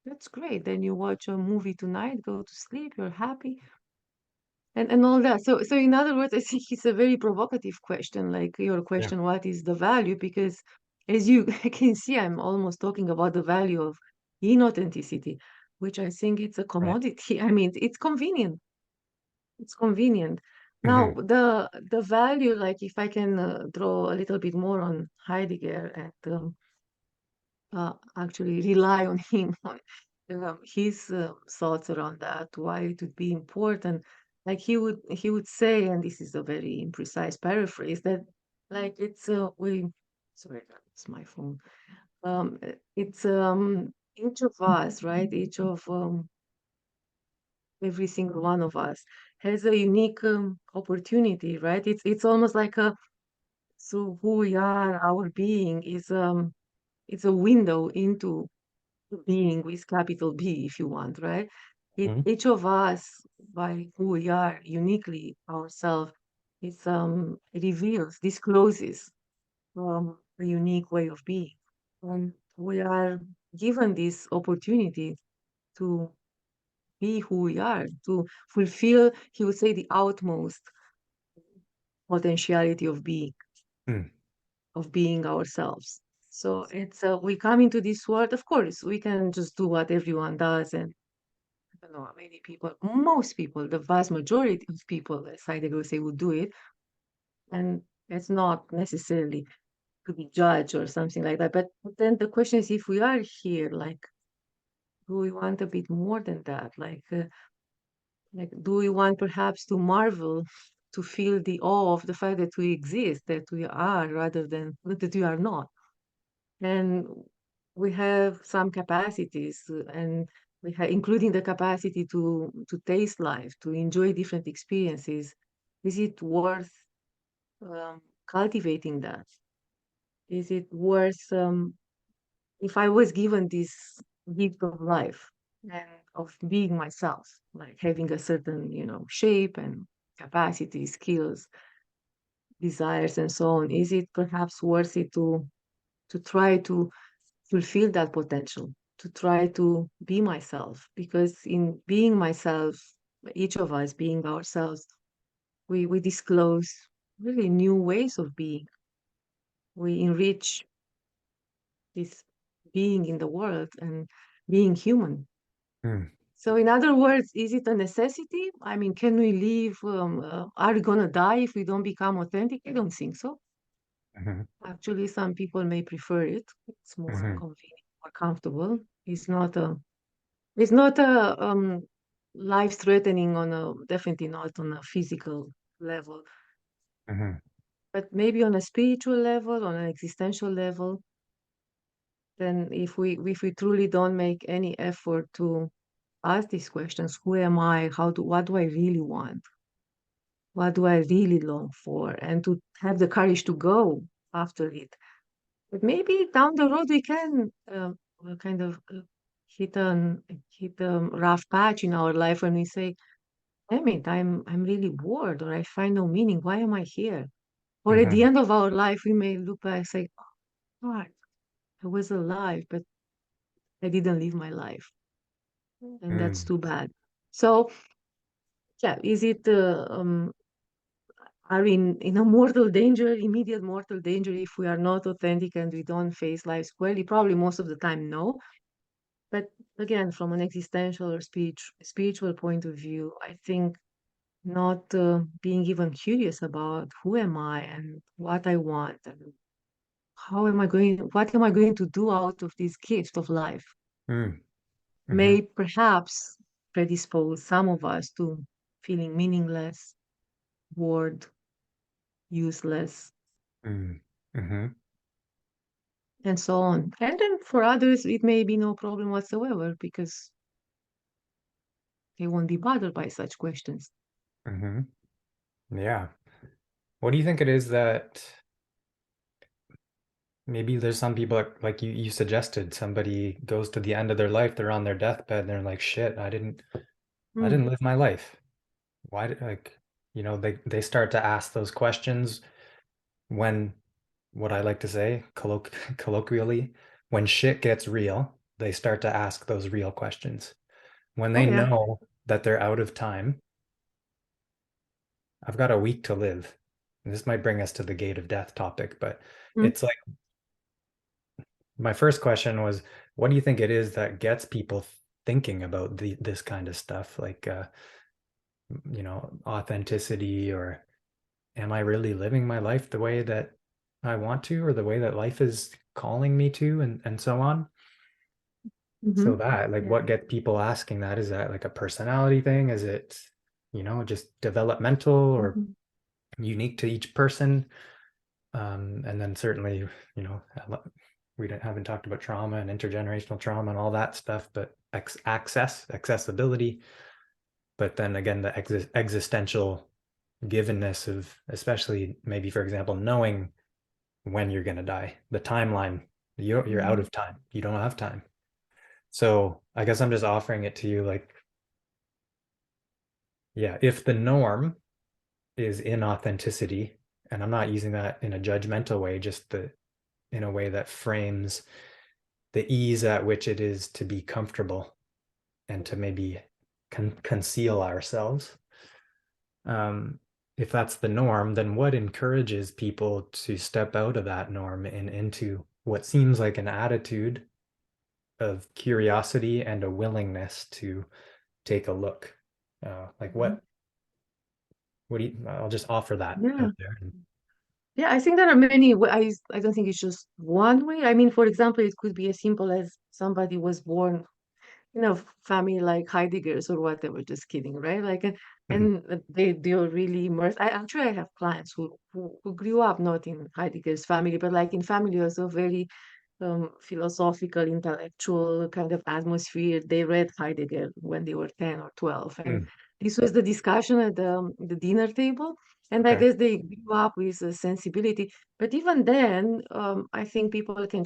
S2: that's great. Then you watch a movie tonight, go to sleep, you're happy, and all that. So in other words, I think it's a very provocative question, like your
S1: yeah,
S2: question, what is the value? Because as you can see, I'm almost talking about the value of inauthenticity, which I think it's a
S1: right.
S2: commodity. I mean, it's convenient. It's convenient. Now, the value, like if I can draw a little bit more on Heidegger and actually rely on him, on his thoughts around that, why it would be important. Like he would say, and this is a very imprecise paraphrase, that like it's we sorry, it's my phone. It's each of us, right? Each of every single one of us has a unique opportunity, right? It's almost like a so who we are, our being is it's a window into being with capital B, if you want, right?
S1: Mhm.
S2: Each of us, by who we are uniquely ourselves, reveals, discloses a unique way of being. And we are given this opportunity to be who we are, to fulfill, he would say, the utmost potentiality
S1: Mm.
S2: of being ourselves. So it's we come into this world, of course, we can just do what everyone does, and I don't know, many people, most people, the vast majority of people, as Heidegger would say, would do it. And it's not necessarily to be judged or something like that. But then the question is, if we are here, like, do we want a bit more than that? Like, do we want perhaps to marvel, to feel the awe of the fact that we exist, that we are, rather than that we are not? And we have some capacities, and we have, including the capacity to taste life, to enjoy different experiences. Is it worth cultivating that? Is it worth if I was given this gift of life and of being myself, like having a certain, shape and capacity, skills, desires, and so on, is it perhaps worth it to try to fulfill that potential, to try to be myself? Because in being myself, each of us being ourselves, we disclose really new ways of being. We enrich this being in the world and being human.
S1: Mm.
S2: So, in other words, is it a necessity? I mean, can we live? Are we gonna die if we don't become authentic? I don't think so.
S1: Mhm.
S2: Actually, some people may prefer it. It's more
S1: Mhm.
S2: convenient, more comfortable. It's not a life threatening on a definitely not on a physical level,
S1: Mhm.
S2: but maybe on a spiritual level, on an existential level. Then, if we truly don't make any effort to ask these questions, who am I? What do I really want? What do I really long for? And to have the courage to go after it. But maybe down the road we can kind of hit a rough patch in our life when we say, damn it, I'm really bored, or I find no meaning. Why am I here? Or at the
S1: Mhm.
S2: end of our life, we may look back and say, oh, God, I was alive, but I didn't live my life. And that's
S1: Mm.
S2: too bad. So, yeah, is it are we in a mortal danger, immediate mortal danger, if we are not authentic and we don't face life squarely? Probably most of the time, no. But again, from an existential or spiritual point of view, I think not being even curious about who am I and what I want and what am I going to do out of this gift of life
S1: Mm.
S2: may
S1: Mhm.
S2: perhaps predispose some of us to feeling meaningless, bored, useless,
S1: Mm. Mhm.
S2: and so on. And then for others, it may be no problem whatsoever because they won't be bothered by such questions.
S1: Mhm. Yeah. What do you think it is that maybe there's some people like you suggested, somebody goes to the end of their life, they're on their deathbed, and they're like, shit, I
S2: Mm.
S1: didn't live my life. Why did like, they start to ask those questions when what I like to say, colloquially, when shit gets real, they start to ask those real questions. When
S2: Oh,
S1: they
S2: yeah.
S1: know that they're out of time, I've got a week to live. And this might bring us to the gate of death topic, but
S2: Mm.
S1: it's like my first question was, what do you think it is that gets people thinking about this kind of stuff? Like, authenticity, or am I really living my life the way that I want to, or the way that life is calling me to, and so on.
S2: Mm-hmm.
S1: So that, like,
S2: Yeah.
S1: what gets people asking that, is that like a personality thing? Is it, just developmental or
S2: Mm-hmm.
S1: unique to each person? And then certainly, we haven't talked about trauma and intergenerational trauma and all that stuff, but accessibility. But then again, the existential givenness of, especially maybe, for example, knowing when you're going to die, the timeline, you're out
S2: Mm-hmm.
S1: of time. You don't have time. So I guess I'm just offering it to you, like, yeah, if the norm is inauthenticity, and I'm not using that in a judgmental way, just in a way that frames the ease at which it is to be comfortable and to maybe conceal ourselves. Um, if that's the norm, then what encourages people to step out of that norm and into what seems like an attitude of curiosity and a willingness to take a look? Like,
S2: Mm-hmm.
S1: what do you, I'll just offer that
S2: Yeah.
S1: out there.
S2: Yeah, I think there are many ways. I don't think it's just one way. I mean, for example, it could be as simple as somebody was born in a family like Heidegger's or whatever. Just kidding, right? Like,
S1: Mhm,
S2: and they're really immersed. I have clients who grew up not in Heidegger's family, but like in family also very philosophical, intellectual kind of atmosphere. They read Heidegger when they were 10 or 12. And
S1: mhm.
S2: this was the discussion at the dinner table. And I
S1: Okay.
S2: guess they grew up with a sensibility. But even then, I think people can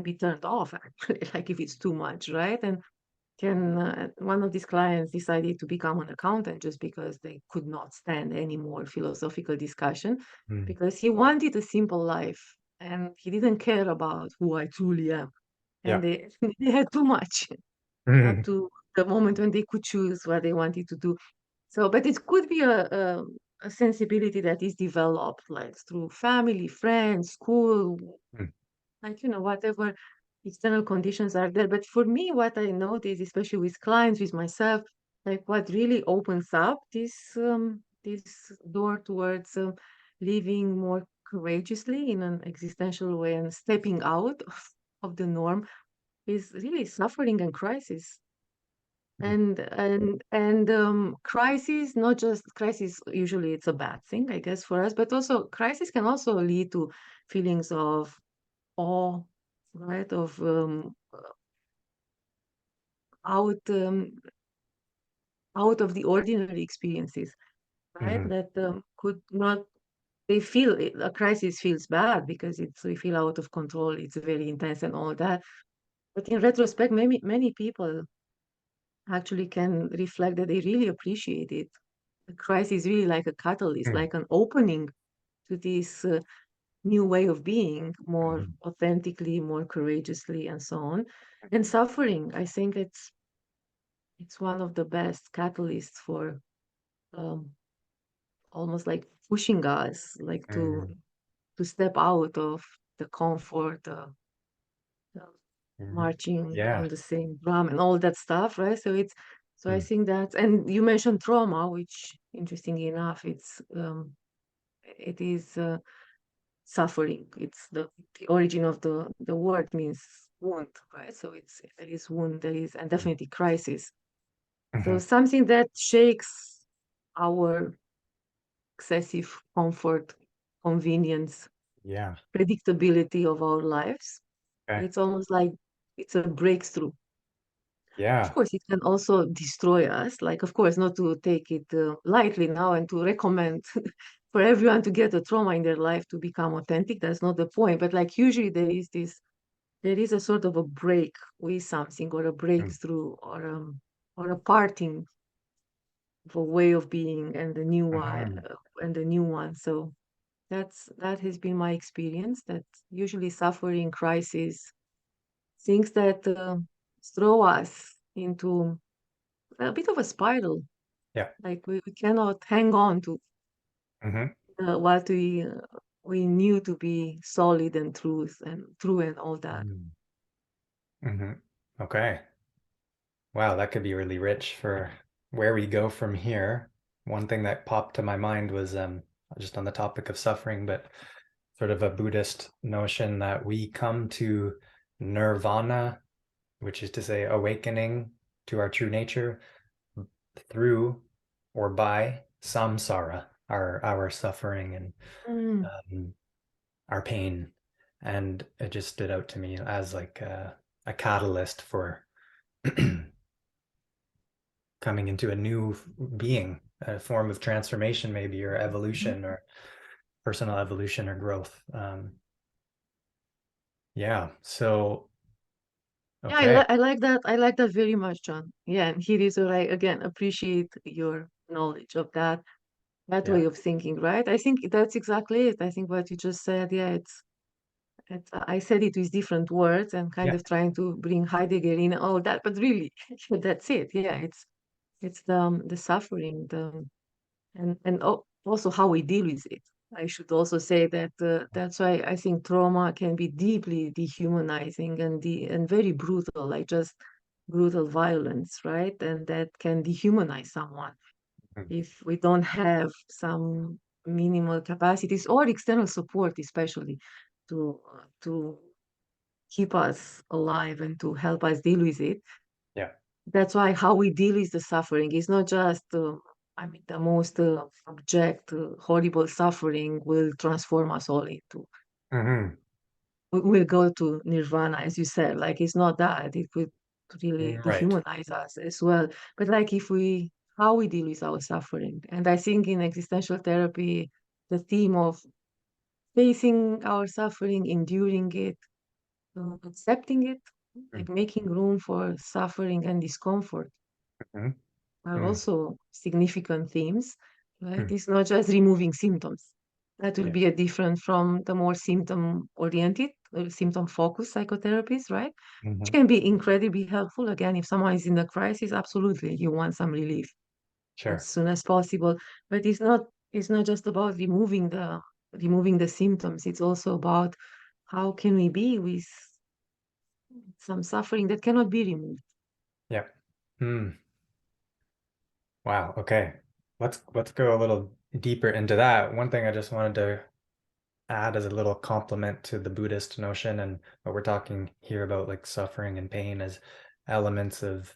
S2: be turned off, actually, like if it's too much, right? And one of these clients decided to become an accountant just because they could not stand any more philosophical discussion,
S1: Mm.
S2: because he wanted a simple life and he didn't care about who I truly am. And
S1: Yeah.
S2: they had too much up
S1: Mhm,
S2: to the moment when they could choose what they wanted to do. So, but it could be a sensibility that is developed like through family, friends, school,
S1: mm,
S2: like whatever external conditions are there. But for me, what I notice, especially with clients, with myself, like what really opens up this door towards living more courageously in an existential way and stepping out of the norm is really suffering and crisis.
S1: mm,
S2: And crisis, not just crisis, usually it's a bad thing, I guess, for us, but also crisis can also lead to feelings of awe, right? Of out out of the ordinary experiences, right?
S1: mhm,
S2: That could not. They feel it, a crisis feels bad because it's we feel out of control. It's very intense and all that. But in retrospect, many people actually can reflect that they really appreciate it. The crisis is really like a catalyst,
S1: mm,
S2: like an opening to this new way of being more
S1: mhm,
S2: authentically, more courageously, and so on. And suffering, I think it's one of the best catalysts for um, almost like pushing us like
S1: mhm,
S2: to step out of the comfort, uh,
S1: mhm.
S2: marching on
S1: Yeah.
S2: the same drum and all that stuff, right? So I
S1: Mm,
S2: think that, and you mentioned trauma, which interestingly enough, it is suffering. It's the origin of the word means wound, right? So there is wound, there is, and
S1: mm,
S2: definitely crisis. So
S1: mhm.
S2: something that shakes our excessive comfort, convenience,
S1: Yeah.
S2: predictability of our lives.
S1: Okay.
S2: It's almost like it's a breakthrough. Of
S1: Yeah.
S2: course, it can also destroy us. Like, of course, not to take it lightly now and to recommend for everyone to get a trauma in their life to become authentic. That's not the point. But like, usually there is a sort of a break with something or a
S1: Mm,
S2: breakthrough or a parting of a way of being and
S1: mhm,
S2: the new one. So that has been my experience. That usually suffering, crisis, things that throw us into a bit of a spiral.
S1: yeah.
S2: Like we cannot hang on to
S1: Mhm,
S2: what we knew to be solid and truth and true and all that.
S1: mm, mhm. Okay. Wow, that could be really rich for where we go from here, one thing that popped to my mind was just on the topic of suffering, but sort of a Buddhist notion that we come to nirvana, which is to say awakening to our true nature through or by samsara, our suffering and
S2: Mm.
S1: um, our pain. And it just stood out to me as like a catalyst for coming into a new being, a form of transformation, maybe, or
S2: Mhm.
S1: evolution, or personal evolution or growth. Yeah. So,
S2: Yeah,
S1: okay.
S2: I like that. I like that very much, John. Yeah, and here is where I again appreciate your knowledge of that
S1: Yeah.
S2: way of thinking, right? I think that's exactly it. I think what you just said, yeah, it's I said it with different words and kind
S1: Yeah.
S2: of trying to bring Heidegger in and all that, but really, that's it. Yeah, it's the suffering, also how we deal with it. I should also say that that's why I think trauma can be deeply dehumanizing and very brutal, like just brutal violence, right? And that can dehumanize someone
S1: Mhm.
S2: if we don't have some minimal capacities or external support, especially to keep us alive and to help us deal with it.
S1: Yeah.
S2: That's why how we deal with the suffering is not just, I mean, the most abject, horrible suffering will transform us all into.
S1: Hmm.
S2: We'll go to nirvana, as you said. Like it's not that it could really
S1: Right.
S2: dehumanize us as well. But like if we, how we deal with our suffering, and I think in existential therapy, the theme of facing our suffering, enduring it, accepting it, like making room for suffering and discomfort
S1: Mm-hmm.
S2: are
S1: Mm-hmm.
S2: also significant themes, right? It's not just removing symptoms. That will
S1: Yeah.
S2: be a different from the more symptom oriented, symptom focused psychotherapies, right? Which
S1: Hmm.
S2: can be incredibly helpful. Again, if someone is in a crisis, absolutely, you want some relief as
S1: Sure.
S2: soon as possible. But it's not just about removing the symptoms. It's also about how can we be with some suffering that cannot be removed.
S1: Yeah. Hmm. Wow. Okay. Let's go a little deeper into that. One thing I just wanted to add as a little complement to the Buddhist notion and what we're talking here about, like suffering and pain, as elements of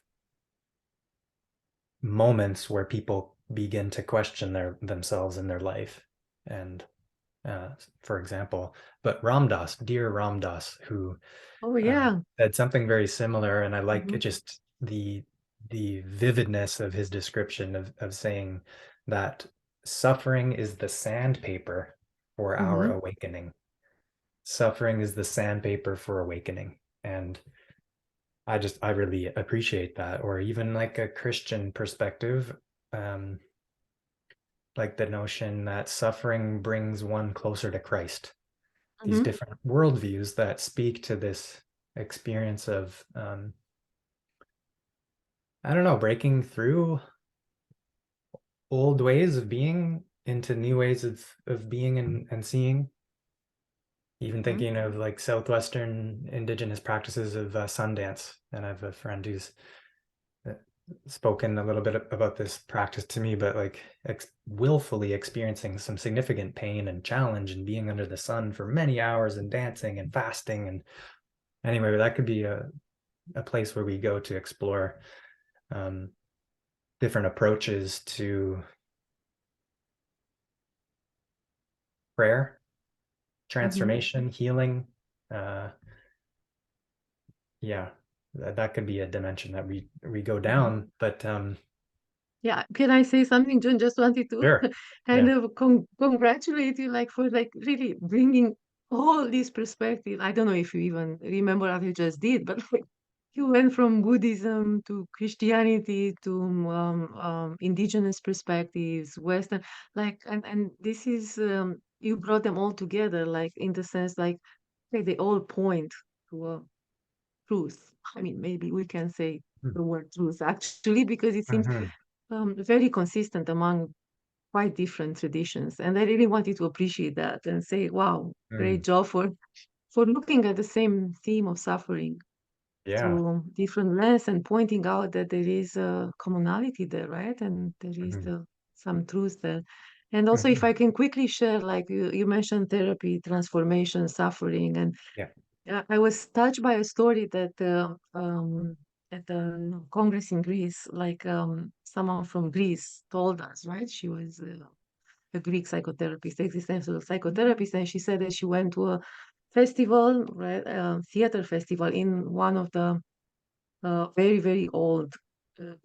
S1: moments where people begin to question themselves in their life. And for example, but dear Ram Dass, who
S2: Oh
S1: uh,
S2: yeah.
S1: said something very similar, and I like it,
S2: Mhm.
S1: just the vividness of his description of saying that suffering is the sandpaper for our
S2: Mhm.
S1: awakening. Suffering is the sandpaper for awakening. And I really appreciate that. Or even like a Christian perspective, um, like the notion that suffering brings one closer to Christ. These
S2: Mhm.
S1: different worldviews that speak to this experience of I don't know, breaking through old ways of being into new ways of being and seeing. Even
S2: Mhm.
S1: thinking of like Southwestern indigenous practices of Sundance. And I have a friend who's uh, spoken a little bit about this practice to me, but like willfully experiencing some significant pain and challenge and being under the sun for many hours and dancing and fasting. And anyway, that could be a place where we go to explore um, different approaches to prayer,
S2: Mhm.
S1: transformation, healing. Uh, yeah, that could be a dimension that we go
S2: Mhm.
S1: down. But
S2: Yeah, can I say something, John? Just wanted to
S1: sure,
S2: kind
S1: yeah.
S2: of congratulate you, like for like really bringing all this perspective. I don't know if you even remember what you just did, but like you went from Buddhism to Christianity to indigenous perspectives, Western, like, and this is you brought them all together, like in the sense, like they all point to a truth. I mean, maybe we can say the word truth actually, because it seems
S1: Mm-hmm.
S2: very consistent among quite different traditions. And I really wanted to appreciate that and say, wow, great
S1: Mm.
S2: job for looking at the same theme of suffering
S1: Yeah.
S2: through different lens and pointing out that there is a commonality there, right? And there is
S1: Mhm.
S2: some truth there. And also, if
S1: Mhm.
S2: I can quickly share, like you mentioned therapy, transformation, suffering, and
S1: Yeah.
S2: I was touched by a story that at the Congress in Greece, like someone from Greece told us, right? She was a Greek psychotherapist, existential psychotherapist, and she said that she went to a festival, right, theater festival in one of the very, very old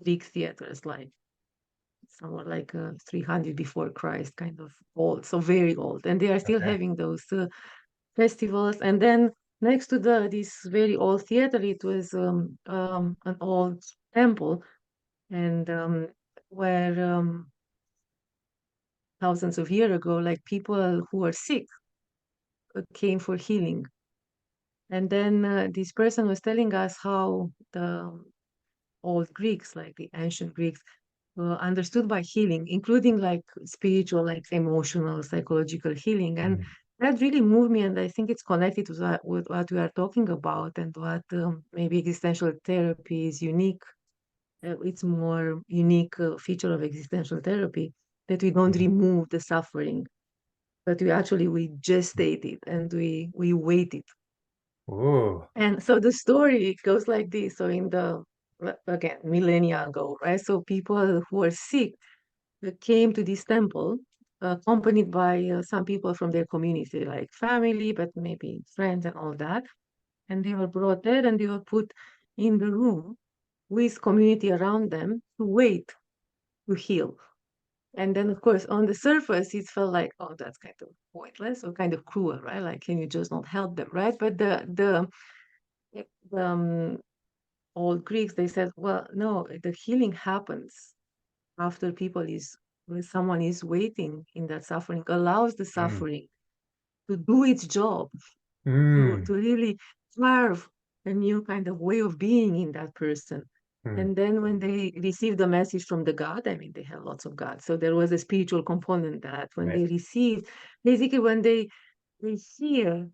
S2: Greek theaters, like somewhere like 300 before Christ, kind of old, so very old. And they are still
S1: Okay.
S2: having those festivals. And then next to this very old theater, it was an old temple, and where thousands of years ago, like people who were sick came for healing. And then this person was telling us how the old Greeks, like the ancient Greeks, understood by healing, including like spiritual, like emotional, psychological healing. And
S1: Mhm.
S2: that really moved me. And I think it's connected with what we are talking about and what maybe existential therapy is unique. It's more unique feature of existential therapy that we don't
S1: Mhm.
S2: remove the suffering, but we gestate it and we wait it.
S1: Ooh.
S2: And so the story goes like this. So in the again millennia ago, right? So people who were sick came to this temple, accompanied by some people from their community, like family, but maybe friends and all that. And they were brought there and they were put in the room with community around them to wait to heal. And then, of course, on the surface, it felt like, oh, that's kind of pointless or kind of cruel, right? Like, can you just not help them, right? But the old Greeks, they said, well, no, the healing happens after when someone is waiting in that suffering, allows the
S1: Mm.
S2: suffering to do its job, to
S1: Mm.
S2: really carve a new kind of way of being in that person.
S1: Mm.
S2: And then when they receive the message from the God, I mean, they have lots of gods. So there was a spiritual component that when
S1: Right.
S2: they received, basically when they hear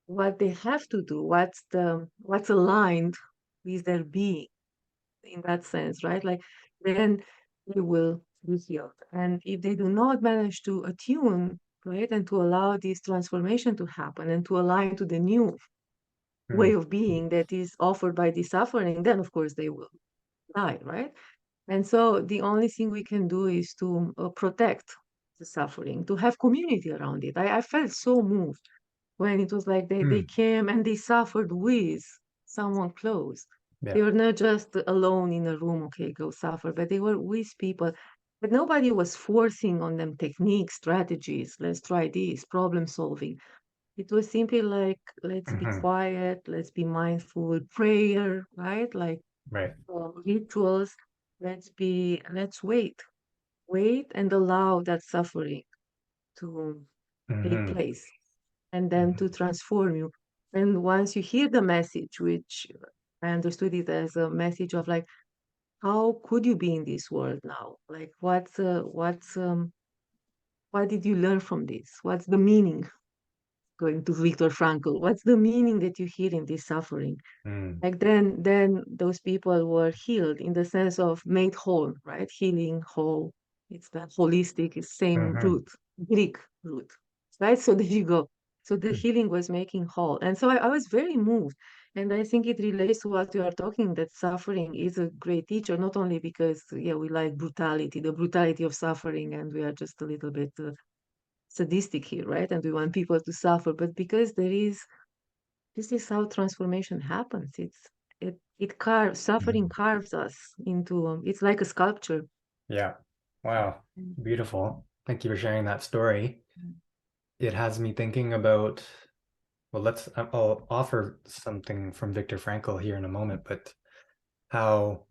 S2: what they have to do, what's aligned with their being in that sense, right? Like then they will be healed. And if they do not manage to attune, right, and to allow this transformation to happen and to align to the new way
S1: Mm.
S2: of being that is offered by the suffering, then of course they will die, right? And so the only thing we can do is to protect the suffering, to have community around it. I felt so moved when it was like they
S1: Mm.
S2: came and they suffered with someone close.
S1: Yeah.
S2: They were not just alone in a room, okay, go suffer, but they were with people. But nobody was forcing on them techniques, strategies. Let's try this, problem solving. It was simply like, let's be
S1: Mhm.
S2: quiet, let's be mindful, prayer, right? Like
S1: Right.
S2: rituals. Let's wait and allow that suffering to take
S1: Mhm.
S2: place and then to
S1: Mhm.
S2: transform you. And once you hear the message, which I understood it as a message of like, how could you be in this world now? Like, what did you learn from this? What's the meaning? Going to Viktor Frankl, what's the meaning that you hear in this suffering?
S1: Mm.
S2: Like then those people were healed in the sense of made whole, right? Healing, whole. It's that holistic, it's same
S1: Mhm.
S2: root, Greek root, right? So there you go. So the
S1: Mm.
S2: healing was making whole. And so I was very moved. And I think it relates to what you are talking, that suffering is a great teacher, not only because, yeah, we like brutality, the brutality of suffering, and we are just a little bit sadistic here, right? And we want people to suffer, but because this is how transformation happens. It carves suffering
S1: Mhm.
S2: carves us into it's like a sculpture.
S1: Yeah. Wow.
S2: Mm.
S1: Beautiful. Thank you for sharing that story. It has me thinking about, well, I'll offer something from Viktor Frankl here in a moment, but how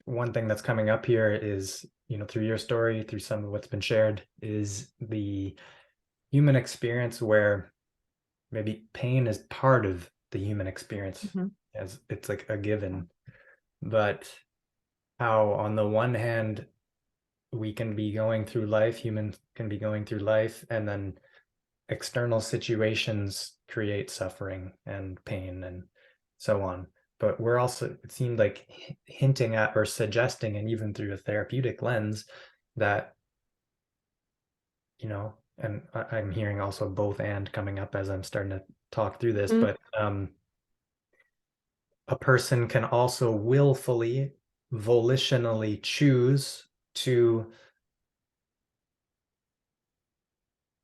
S1: one thing that's coming up here is, through your story, through some of what's been shared, is the human experience where maybe pain is part of the human experience,
S2: Mhm.
S1: as it's like a given, but how on the one hand we can be going through life, humans can be going through life, and then external situations create suffering and pain and so on. but we're also, it seemed like, hinting at or suggesting, and even through a therapeutic lens, that, and I'm hearing also both and coming up as I'm starting to talk through this, but a person can also willfully, volitionally choose to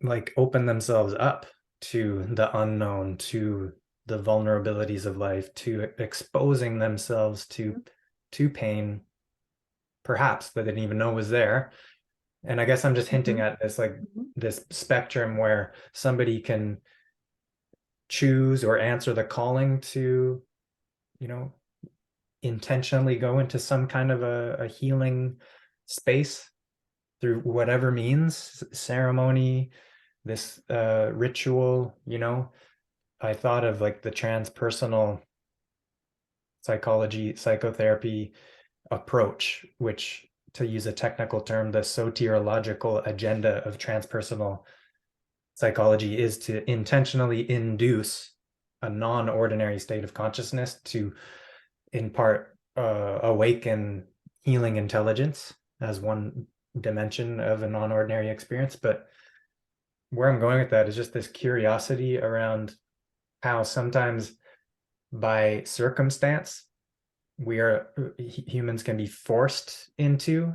S1: like open themselves up to the unknown, to the vulnerabilities of life, to exposing themselves to pain, perhaps that they didn't even know was there. And I guess I'm just hinting at this, like, this spectrum where somebody can choose or answer the calling to, intentionally go into some kind of a healing space through whatever means, ceremony, this ritual. I thought of like the transpersonal psychology, psychotherapy approach, which, to use a technical term, the soteriological agenda of transpersonal psychology is to intentionally induce a non-ordinary state of consciousness to, in part, awaken healing intelligence as one dimension of a non-ordinary experience. But where I'm going with that is just this curiosity around how sometimes by circumstance humans can be forced into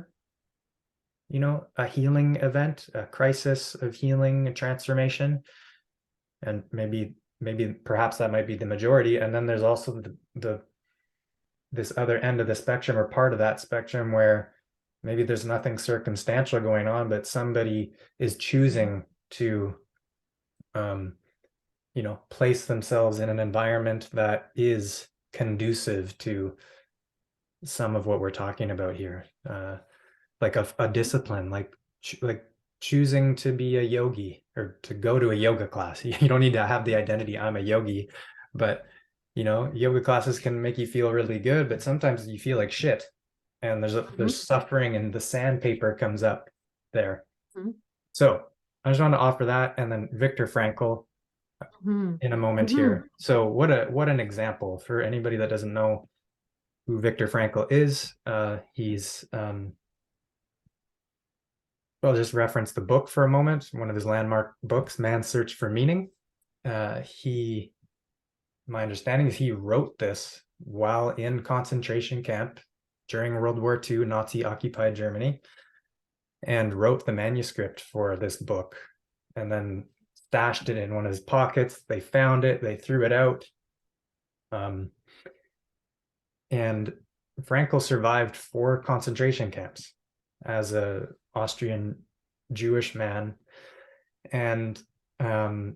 S1: a healing event, a crisis of healing and transformation, and maybe perhaps that might be the majority. And then there's also the this other end of the spectrum, or part of that spectrum, where maybe there's nothing circumstantial going on, but somebody is choosing to place themselves in an environment that is conducive to some of what we're talking about here, like a discipline, like choosing to be a yogi or to go to a yoga class. You don't need to have the identity, I'm a yogi, but yoga classes can make you feel really good, but sometimes you feel like shit, and there's suffering, and the sandpaper comes up there. So I just want to offer that, and then Viktor Frankl in a moment here. So what an example for anybody that doesn't know who Viktor Frankl is. He's I'll just reference the book for a moment. One of his landmark books, Man's Search for Meaning. My understanding is he wrote this while in concentration camp during World War II, Nazi-occupied Germany, and wrote the manuscript for this book, and then stashed it in one of his pockets. They found it, they threw it out. And Frankl survived 4 concentration camps as a Austrian Jewish man. And I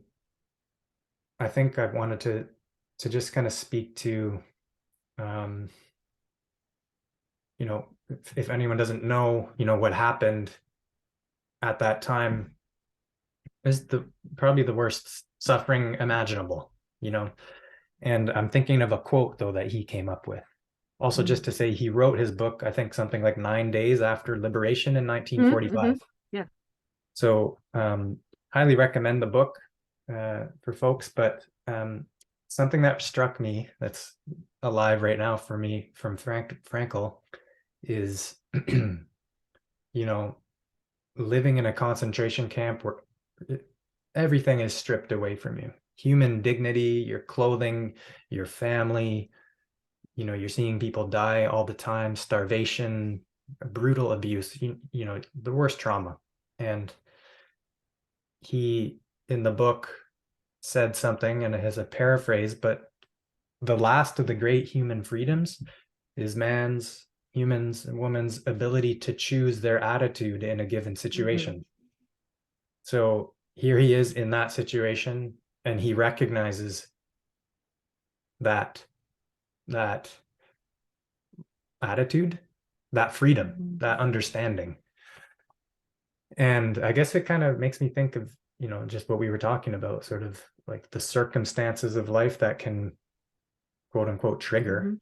S1: think I wanted to just kind of speak to, if anyone doesn't know, what happened at that time is probably the worst suffering imaginable, And I'm thinking of a quote, though, that he came up with. Also, just to say, he wrote his book, I think something like 9 days after liberation in 1945.
S2: Yeah.
S1: So highly recommend the book for folks. But something that struck me that's alive right now for me from Frankl is, living in a concentration camp where everything is stripped away from you. Human dignity, your clothing, your family, you're seeing people die all the time, starvation, brutal abuse, the worst trauma. And he, in the book, said something, and it has a paraphrase, but the last of the great human freedoms is humans and women's ability to choose their attitude in a given situation. So here he is in that situation, and he recognizes that attitude, that freedom, that understanding. And I guess it kind of makes me think of, just what we were talking about, sort of like the circumstances of life that can, quote unquote, trigger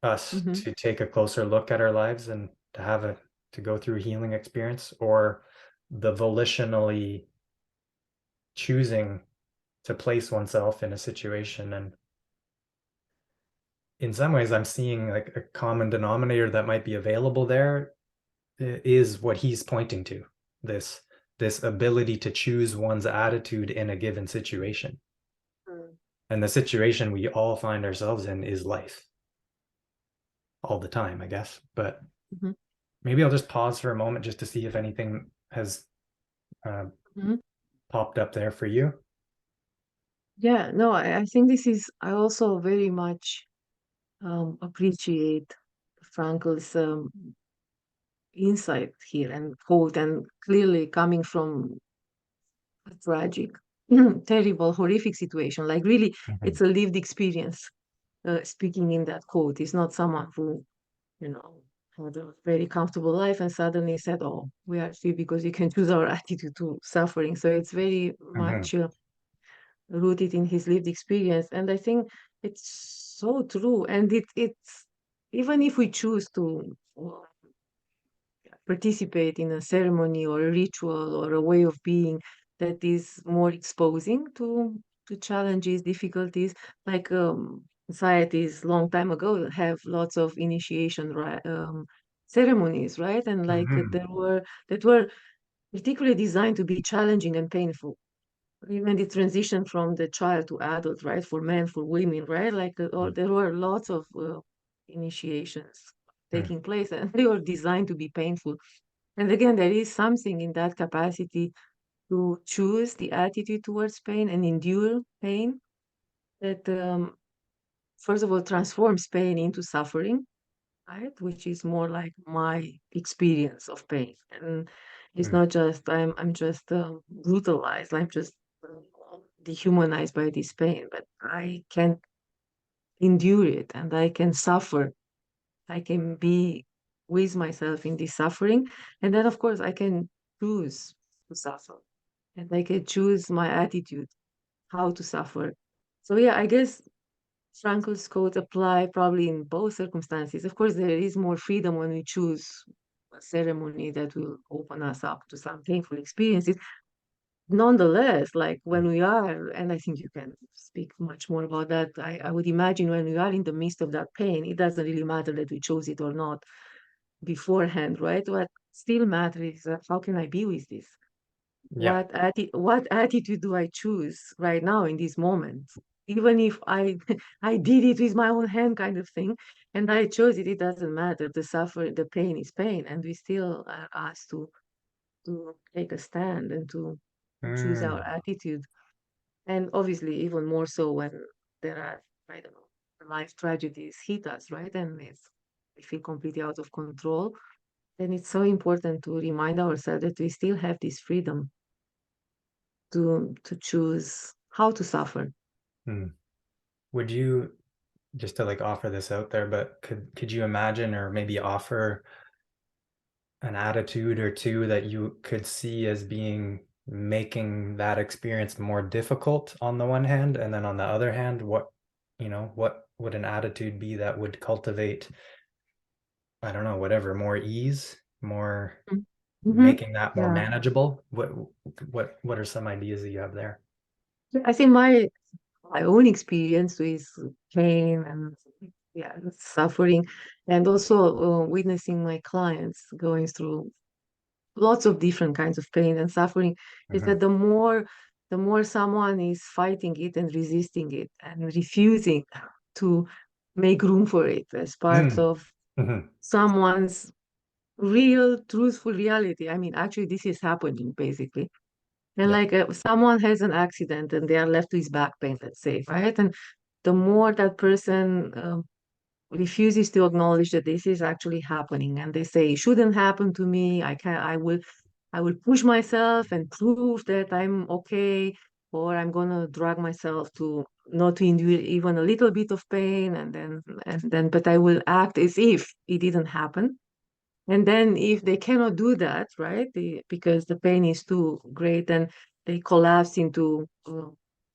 S1: us to take a closer look at our lives and to go through a healing experience, or the volitionally choosing to place oneself in a situation. And in some ways I'm seeing like a common denominator that might be available there is what he's pointing to, this this ability to choose one's attitude in a given situation.
S2: Mm.
S1: And the situation we all find ourselves in is life all the time, I guess. But
S2: Mhm.
S1: maybe I'll just pause for a moment just to see if anything has uh,
S2: Mhm.
S1: popped up there for you.
S2: Yeah, no, I think this is, I also very much appreciate Frankel's insight here and quote, and clearly coming from a tragic, terrible, horrific situation. Like, really,
S1: Mhm.
S2: it's a lived experience. Speaking in that quote, it's not someone who, you know, had a very comfortable life and suddenly said, "Oh, we are free because we can choose our attitude to suffering." So it's very
S1: Mhm.
S2: much rooted in his lived experience, and I think it's so true. And it's, even if we choose to participate in a ceremony or a ritual or a way of being that is more exposing to challenges, difficulties, like societies long time ago have lots of initiation ceremonies, right? And like
S1: Mhm.
S2: that were particularly designed to be challenging and painful. Even the transition from the child to adult, right? For men, for women, right? Like, or there were lots of initiations
S1: Mhm.
S2: taking place, and they were designed to be painful. And again, there is something in that capacity to choose the attitude towards pain and endure pain that, first of all, transforms pain into suffering, right? Which is more like my experience of pain. And it's
S1: Mhm.
S2: not just, I'm just brutalized, I'm just dehumanized by this pain, but I can endure it and I can suffer. I can be with myself in this suffering. And then, of course, I can choose to suffer and I can choose my attitude, how to suffer. So, yeah, I guess Frankel's quotes apply probably in both circumstances. Of course, there is more freedom when we choose a ceremony that will open us up to some painful experiences. Nonetheless, like when we are, and I think you can speak much more about that, I would imagine when we are in the midst of that pain, it doesn't really matter that we chose it or not beforehand, right? What still matters is how can I be with this?
S1: Yeah.
S2: What attitude do I choose right now in this moment? Even if I I did it with my own hand kind of thing, and I chose it, it doesn't matter. The pain is pain, and we still are asked to take a stand and to choose our
S1: Mm.
S2: attitude. And obviously, even more so when there are, I don't know, life tragedies hit us, right? And we feel completely out of control. Then it's so important to remind ourselves that we still have this freedom to choose how to suffer.
S1: Mm. Would you, just to like offer this out there, but could you imagine or maybe offer an attitude or two that you could see as being making that experience more difficult on the one hand, and then on the other hand, what would an attitude be that would cultivate, I don't know, whatever, more ease, more
S2: Mm-hmm.
S1: making that more
S2: Yeah.
S1: manageable? What are some ideas that you have there?
S2: I think my own experience with pain and, yeah, suffering, and also witnessing my clients going through lots of different kinds of pain and suffering, is
S1: Mhm.
S2: that the more someone is fighting it and resisting it and refusing to make room for it as part
S1: Mm.
S2: of
S1: Mhm.
S2: someone's real truthful reality. I mean, actually, this is happening basically. And
S1: Yeah.
S2: like, someone has an accident and they are left with back pain, let's say, right? And the more that person refuses to acknowledge that this is actually happening, and they say it shouldn't happen to me, I will push myself and prove that I'm okay, or I'm gonna drag myself to not to endure even a little bit of pain, and then but I will act as if it didn't happen. And then if they cannot do that, right, because the pain is too great, then they collapse into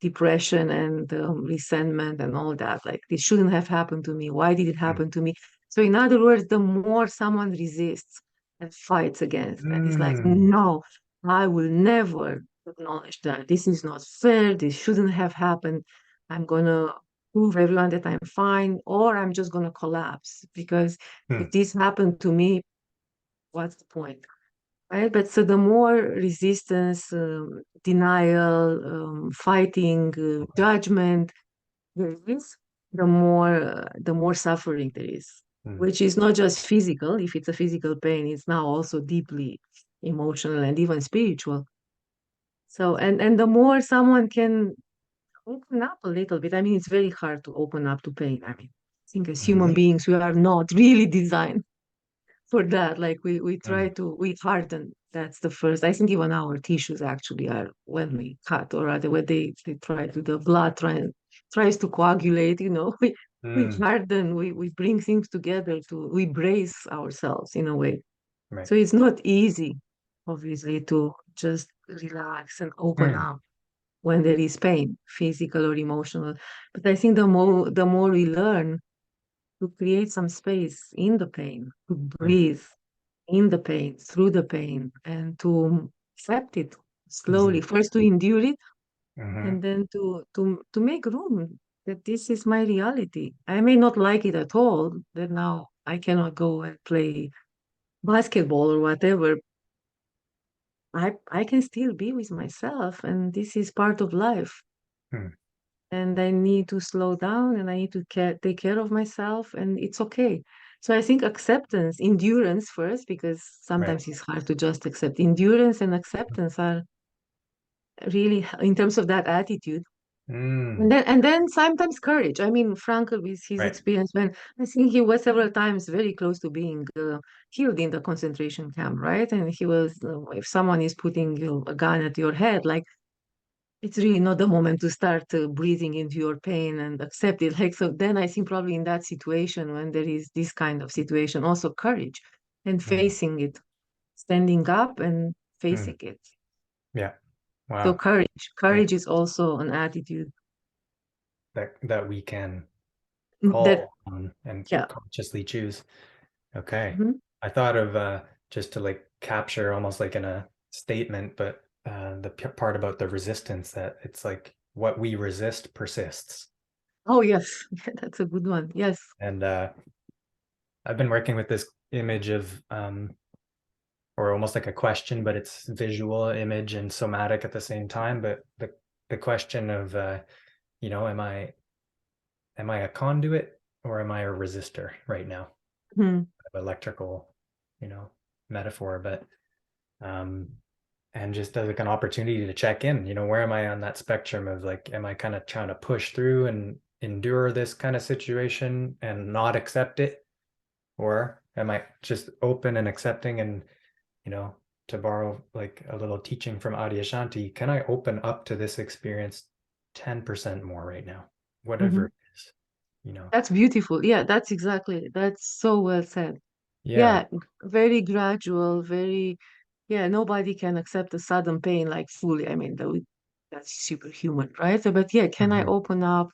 S2: depression and resentment and all that. Like, this shouldn't have happened to me. Why did it happen to me? So in other words, the more someone resists and fights against, and it's like,
S1: Mm.
S2: no, I will never acknowledge that. This is not fair. This shouldn't have happened. I'm gonna prove everyone that I'm fine, or I'm just going to collapse. Because
S1: Hmm.
S2: if this happened to me, what's the point? Right? But so the more resistance, denial, fighting, judgment there is, the more suffering there is,
S1: Hmm.
S2: which is not just physical. If it's a physical pain, it's now also deeply emotional and even spiritual. So, and the more someone can open up a little bit, I mean, it's very hard to open up to pain. I mean, I think as human
S1: Mhm.
S2: beings, we are not really designed for that. Like we try
S1: Mm.
S2: to we harden. That's the first. I think even our tissues actually are when we cut, or rather when they try to the blood tries to coagulate. We
S1: Mm.
S2: harden. We bring things together to we brace ourselves in a way.
S1: Right.
S2: So it's not easy, obviously, to just relax and open
S1: Mm.
S2: up when there is pain, physical or emotional. But I think the more we learn to create some space in the pain, to
S1: Mm.
S2: breathe in the pain, through the pain, and to accept it
S1: Mhm.
S2: slowly. First to endure it,
S1: Mhm.
S2: and then to make room that this is my reality. I may not like it at all, that now I cannot go and play basketball or whatever. I can still be with myself, and this is part of life.
S1: Mm.
S2: And I need to slow down and I need to take care of myself, and it's okay. So I think acceptance, endurance first, because
S1: Right.
S2: sometimes it's hard to just accept. Endurance and acceptance are really, in terms of that attitude. And
S1: Mm.
S2: then sometimes courage. I mean, Frankl, with his
S1: Right.
S2: experience, when I think he was several times very close to being killed in the concentration camp, right? And he was, if someone is putting a gun at your head, like it's really not the moment to start breathing into your pain and accept it. Like, so then I think probably in that situation, when there is this kind of situation, also courage and
S1: Mm.
S2: facing it, standing up and
S1: Mm.
S2: facing it.
S1: Yeah.
S2: So
S1: Wow.
S2: courage
S1: Right.
S2: is also an attitude
S1: That we can
S2: that,
S1: call on and
S2: yeah.
S1: consciously choose. Okay.
S2: Mhm.
S1: I thought of just to like capture almost like in a statement, but the part about the resistance, that it's like what we resist persists.
S2: Oh, yes. That's a good one. Yes.
S1: And I've been working with this image of or almost like a question, but it's visual, image, and somatic at the same time. But the question of am I a conduit or am I a resistor right now?
S2: Mhm.
S1: Electrical, metaphor, but um and just as like an opportunity to check in, where am I on that spectrum of like, am I kind of trying to push through and endure this kind of situation and not accept it? Or am I just open and accepting and, you know, to borrow like a little teaching from Adyashanti, can I open up to this experience 10% more right now? Whatever
S2: Mhm.
S1: it is, you know?
S2: That's beautiful. Yeah, that's so well said.
S1: Yeah.
S2: Yeah, very gradual, very, yeah, nobody can accept a sudden pain like fully. I mean, that's superhuman, right? So, but yeah, can I
S1: Mm-hmm.
S2: open up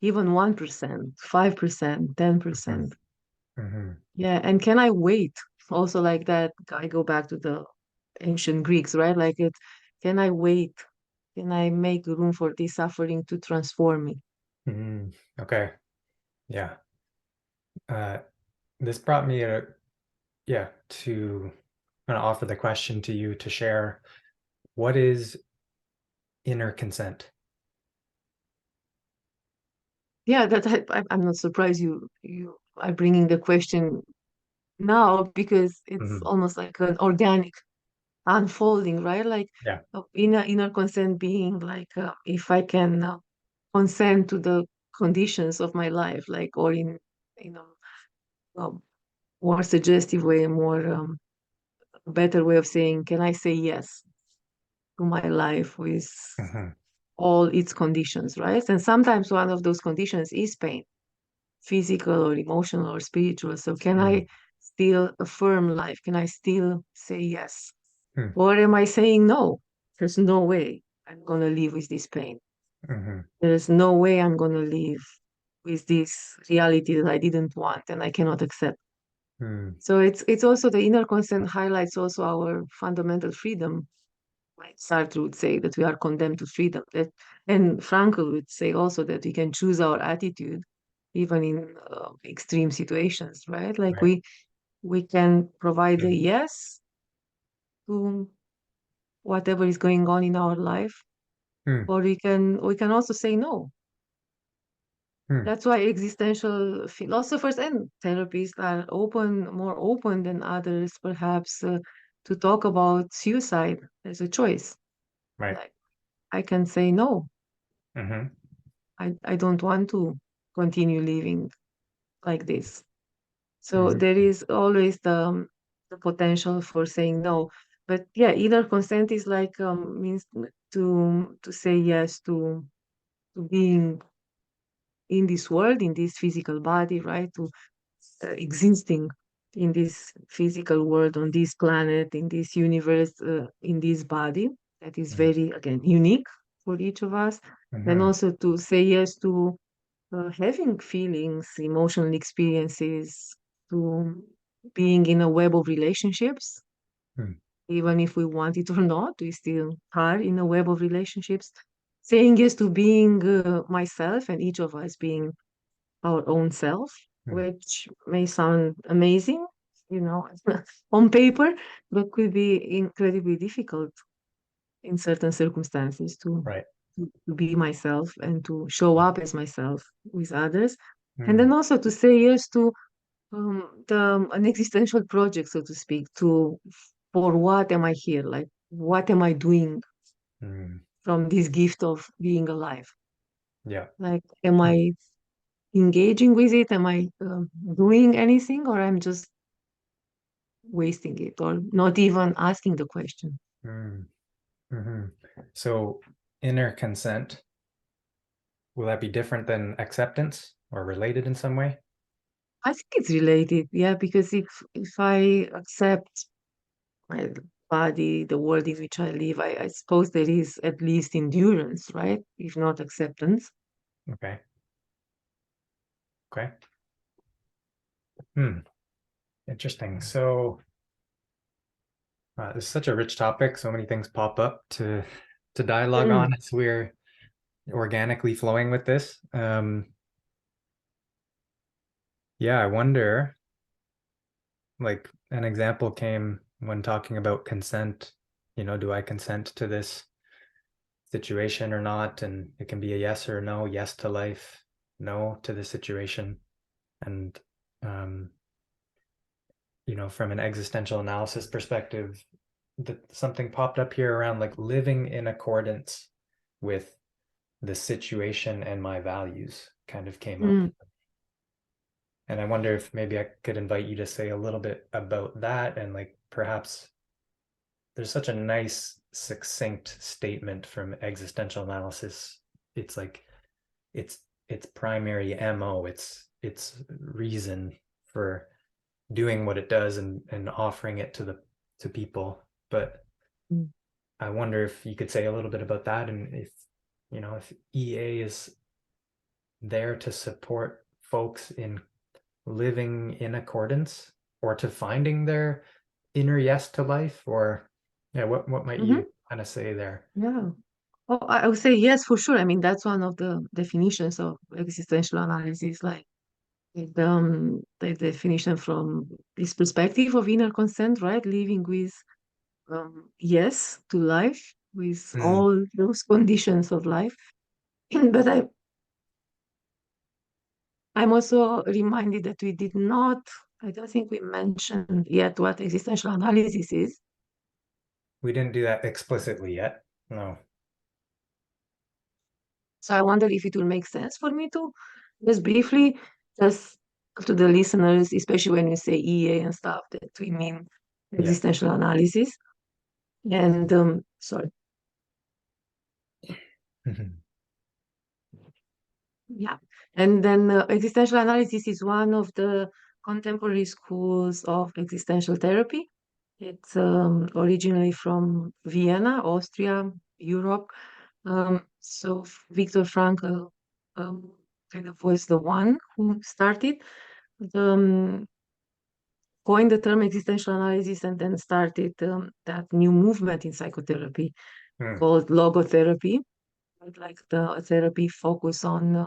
S2: even 1%, 5%,
S1: Mm-hmm.
S2: 10%?
S1: Mm-hmm.
S2: Yeah, and can I wait? Also like that, I go back to the ancient Greeks, right? Like can I wait? Can I make room for this suffering to transform me?
S1: Mm-hmm. Okay. Yeah. Uh, this brought me to kind of offer the question to you to share, what is inner consent?
S2: Yeah, I'm not surprised you are bringing the question now, because it's
S1: Mm-hmm.
S2: almost like an organic unfolding, right? Like
S1: Yeah.
S2: inner consent being like if I can consent to the conditions of my life, like, or in you know a more suggestive way, a more better way of saying, can I say yes to my life with
S1: Mm-hmm.
S2: all its conditions, right? And sometimes one of those conditions is pain, physical or emotional or spiritual. So can
S1: Mm-hmm.
S2: I still affirm life? Can I still say yes? Or am I saying no? There's no way I'm going to live with this pain.
S1: Mm-hmm.
S2: There's no way I'm going to live with this reality that I didn't want and I cannot accept.
S1: Mm-hmm.
S2: So it's also the inner consent highlights also our fundamental freedom Sartre would say that we are condemned to freedom. And Frankl would say also that we can choose our attitude even in extreme situations, right? Like
S1: Right.
S2: we can provide a
S1: Mm.
S2: yes to whatever is going on in our life,
S1: Mm.
S2: or we can also say no.
S1: Mm.
S2: That's why existential philosophers and therapists are more open than others, perhaps, to talk about suicide as a choice.
S1: Right.
S2: Like, I can say no.
S1: Mm-hmm.
S2: I don't want to continue living like this. So
S1: Mm-hmm.
S2: there is always the potential for saying no. But yeah, inner consent is like means to say yes to being in this world, in this physical body, right? To existing in this physical world, on this planet, in this universe, in this body that is very, again, unique for each of us. Then
S1: Mm-hmm.
S2: also to say yes to having feelings, emotional experiences, to being in a web of relationships,
S1: Mm.
S2: even if we want it or not, we still are in a web of relationships. Saying yes to being myself and each of us being our own self,
S1: Mm.
S2: which may sound amazing, you know, on paper, but could be incredibly difficult in certain circumstances
S1: Right.
S2: to be myself and to show up as myself with others. And
S1: Mm.
S2: then also to say yes to an existential project, so to speak, to for what am I here? Like, what am I doing
S1: Mm.
S2: from this gift of being alive?
S1: Yeah.
S2: Like, am
S1: Mm.
S2: I engaging with it? Am I doing anything, or I'm just wasting it, or not even asking the question?
S1: Mm. Mm-hmm. So inner consent, will that be different than acceptance or related in some way?
S2: I think it's related, yeah, because if I accept my body, the world in which I live, I suppose there is at least endurance, right? If not acceptance.
S1: Okay. Okay. Hmm. Interesting. So this is such a rich topic. So many things pop up to dialogue
S2: Mm,
S1: on as we're organically flowing with this. Yeah, I wonder, like an example came when talking about consent. Do I consent to this situation or not? And it can be a yes or no, yes to life, no to the situation. And um, from an existential analysis perspective, that something popped up here around like living in accordance with the situation and my values kind of came up.
S2: mm,
S1: And I wonder if maybe I could invite you to say a little bit about that and like perhaps there's such a nice succinct statement from existential analysis. It's like it's its primary MO, its reason for doing what it does and offering it to people. But
S2: mm.
S1: I wonder if you could say a little bit about that and if EA is there to support folks in living in accordance or to finding their inner yes to life, or yeah, what might you
S2: Mhm.
S1: kind of say there?
S2: Yeah. Oh, I would say yes, for sure. I mean, that's one of the definitions of existential analysis, like the definition from this perspective of inner consent, right? Living with yes to life, with
S1: Mm.
S2: all those conditions of life. But I'm also reminded that I don't think we mentioned yet what existential analysis is.
S1: We didn't do that explicitly yet. No.
S2: So I wonder if it will make sense for me to just briefly, just to the listeners, especially when we say EA and stuff, that we mean
S1: Yeah.
S2: existential analysis. And sorry,
S1: Mhm.
S2: yeah. And then existential analysis is one of the contemporary schools of existential therapy. It's originally from Vienna, Austria, Europe. So Viktor Frankl kind of was the one who started the coined the term existential analysis and then started that new movement in psychotherapy
S1: Mm.
S2: called logotherapy, right? Like the therapy focus on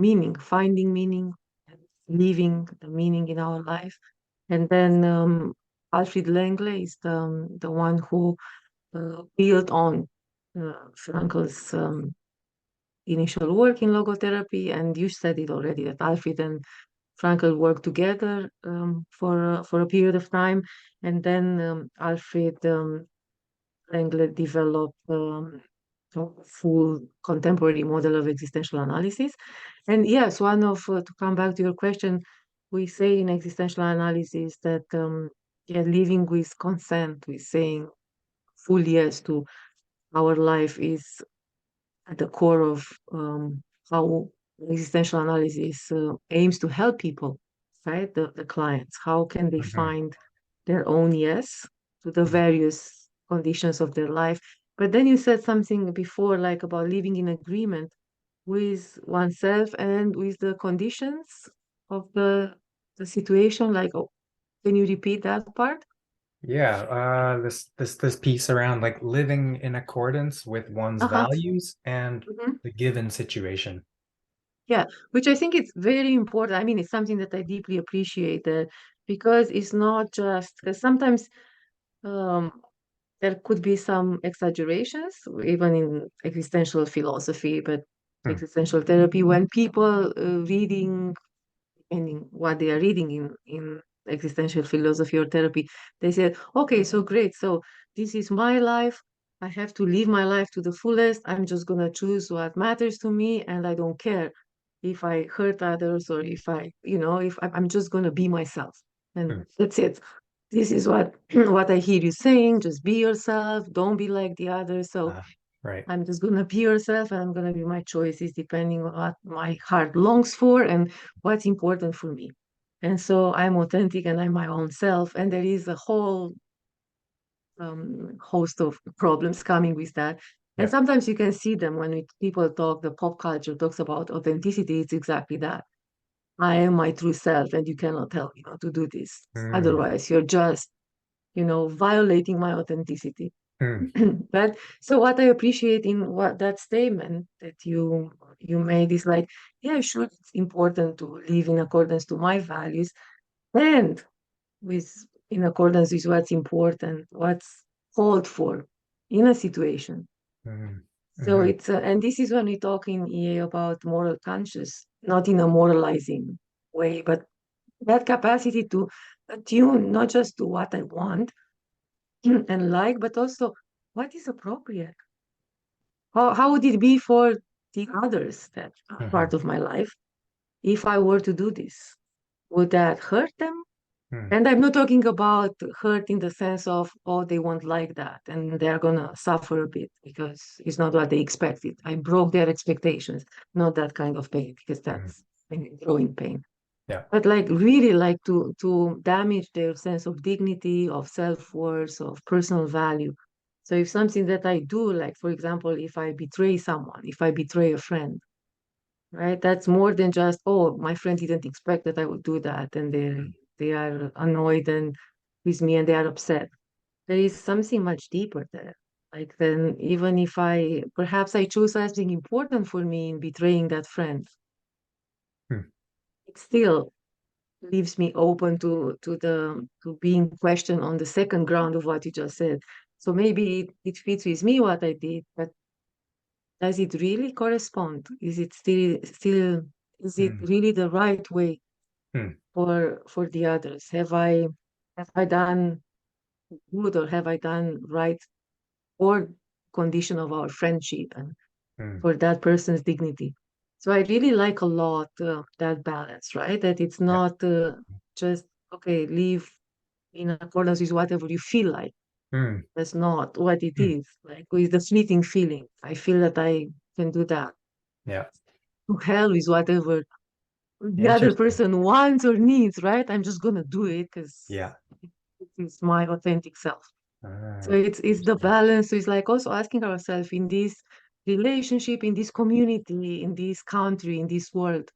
S2: meaning, finding meaning, and living the meaning in our life. And then Alfred Langley is the one who built on Frankel's initial work in logotherapy. And you said it already that Alfred and Frankel worked together for a period of time, and then Alfred Langley developed a full contemporary model of existential analysis. And yes, to come back to your question, we say in existential analysis that yeah, living with consent, with saying full yes to our life is at the core of how existential analysis aims to help people, right? The clients. How can they
S1: Mhm.
S2: find their own yes to the
S1: Mm.
S2: various conditions of their life? But then you said something before, like about living in agreement with oneself and with the conditions of the situation. Like, oh, can you repeat that part?
S1: Yeah, this piece around like living in accordance with one's
S2: Uh-huh.
S1: values and
S2: Mhm.
S1: the given situation.
S2: Yeah, which I think it's very important. I mean, it's something that I deeply appreciate because it's not just because sometimes um, there could be some exaggerations, even in existential philosophy, but
S1: Hmm.
S2: existential therapy, when people reading depending what they are reading in existential philosophy or therapy, they said, okay, so great, so this is my life. I have to live my life to the fullest. I'm just gonna choose what matters to me, and I don't care if I hurt others or if if I'm just gonna be myself,
S1: Hmm.
S2: and that's it. This is what what I hear you saying. Just be yourself. Don't be like the others. So
S1: Right.
S2: I'm just gonna be yourself, and I'm gonna be my choices depending on what my heart longs for and what's important for me. And so I'm authentic and I'm my own self. And there is a whole host of problems coming with that. And
S1: Yeah.
S2: sometimes you can see them when people talk, the pop culture talks about authenticity. It's exactly that. I am my true self, and you cannot tell me not to do this.
S1: Mm.
S2: Otherwise, you're just, violating my authenticity.
S1: Mm.
S2: But so what I appreciate in what that statement that you made is like, yeah, sure, it's important to live in accordance to my values and with in accordance with what's important, what's called for in a situation.
S1: Mm.
S2: So
S1: Mhm.
S2: it's and this is when we talk in EA about moral conscious, not in a moralizing way, but that capacity to attune not just to what I want and like, but also what is appropriate. How would it be for the others that are part
S1: Mhm.
S2: of my life if I were to do this? Would that hurt them?
S1: Mm.
S2: And I'm not talking about hurt in the sense of, oh, they won't like that and they're gonna suffer a bit because it's not what they expected. I broke their expectations, not that kind of pain, because
S1: Mm.
S2: that's growing pain.
S1: Yeah.
S2: But like really like to damage their sense of dignity, of self-worth, of personal value. So if something that I do, like for example, if I betray someone, if I betray a friend, right? That's more than just, oh, my friend didn't expect that I would do that, and they are annoyed and with me and they are upset. There is something much deeper there. Like then even if I perhaps I choose something important for me in betraying that friend,
S1: Mm.
S2: it still leaves me open to being questioned on the second ground of what you just said. So maybe it fits with me what I did, but does it really correspond? Is it still is it
S1: Mm.
S2: really the right way
S1: Mm.
S2: for the others? Have I done good or have I done right for condition of our friendship and
S1: Mm.
S2: for that person's dignity? So I really like a lot that balance, right? That it's
S1: Yeah.
S2: not just okay, live in accordance with whatever you feel like.
S1: Mm.
S2: That's not what it
S1: Mm.
S2: is. Like with the fleeting feeling, I feel that I can do that.
S1: Yeah.
S2: To hell with whatever the other
S1: Interesting.
S2: person wants or needs, right? I'm just gonna do it because
S1: Yeah.
S2: it is my authentic self. So
S1: Ah,
S2: it's the
S1: interesting.
S2: balance. So it's like also asking ourselves in this relationship, in this community, in this country, in this world,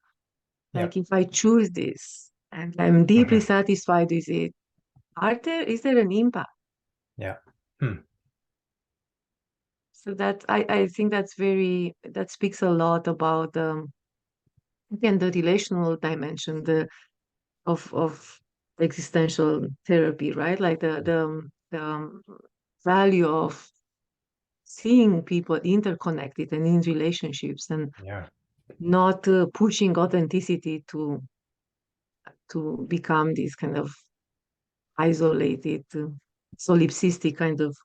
S1: Yeah.
S2: like if I choose this and I'm deeply
S1: Mhm.
S2: satisfied with it, is there an impact?
S1: Yeah. Hmm.
S2: So that I think that speaks a lot about again the relational dimension of existential therapy, right? Like the value of seeing people interconnected and in relationships and
S1: Yeah.
S2: not pushing authenticity to become this kind of isolated, solipsistic kind of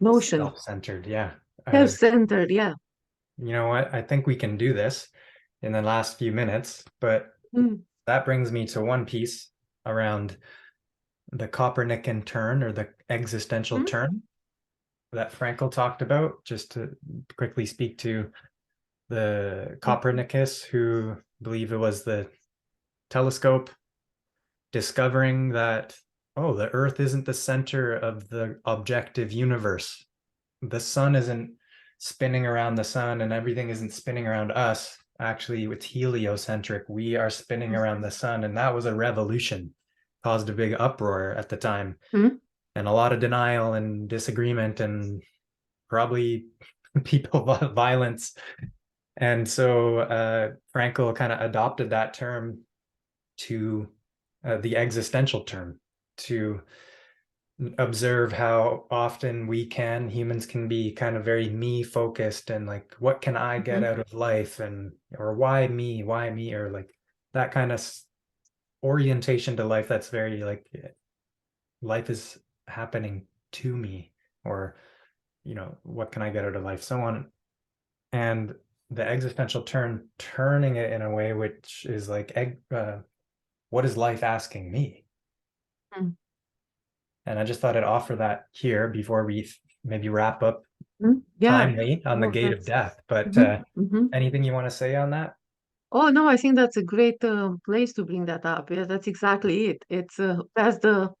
S2: notion.
S1: Self-centered. Yeah.
S2: Self-centered, yeah.
S1: You know what? I think we can do this in the last few minutes, but
S2: Mm,
S1: that brings me to one piece around the Copernican turn or the existential
S2: mm,
S1: turn that Frankl talked about. Just to quickly speak to the
S2: mm,
S1: Copernicus, who believe it was the telescope discovering that, oh, the Earth isn't the center of the objective universe. The sun isn't spinning around the sun and everything isn't spinning around us. Actually, it's heliocentric. We are spinning around the sun. And that was a revolution, caused a big uproar at the time,
S2: mm,
S1: and a lot of denial and disagreement and probably people violence. And so Frankl kind of adopted that term to the existential term to observe how often humans can be kind of very me focused and like, what can I get
S2: mhm,
S1: out of life? And, or why me? Or like that kind of orientation to life that's very like, life is happening to me, or, what can I get out of life? So on. And the existential turning it in a way which is like, what is life asking me?
S2: mm,
S1: And I just thought I'd offer that here before we maybe wrap up
S2: yeah.
S1: timely on the
S2: Oh,
S1: gate of
S2: that's
S1: death. But
S2: mhm, mhm.
S1: anything you want to say on that?
S2: Oh no, I think that's a great place to bring that up. Yeah, that's exactly it. That's the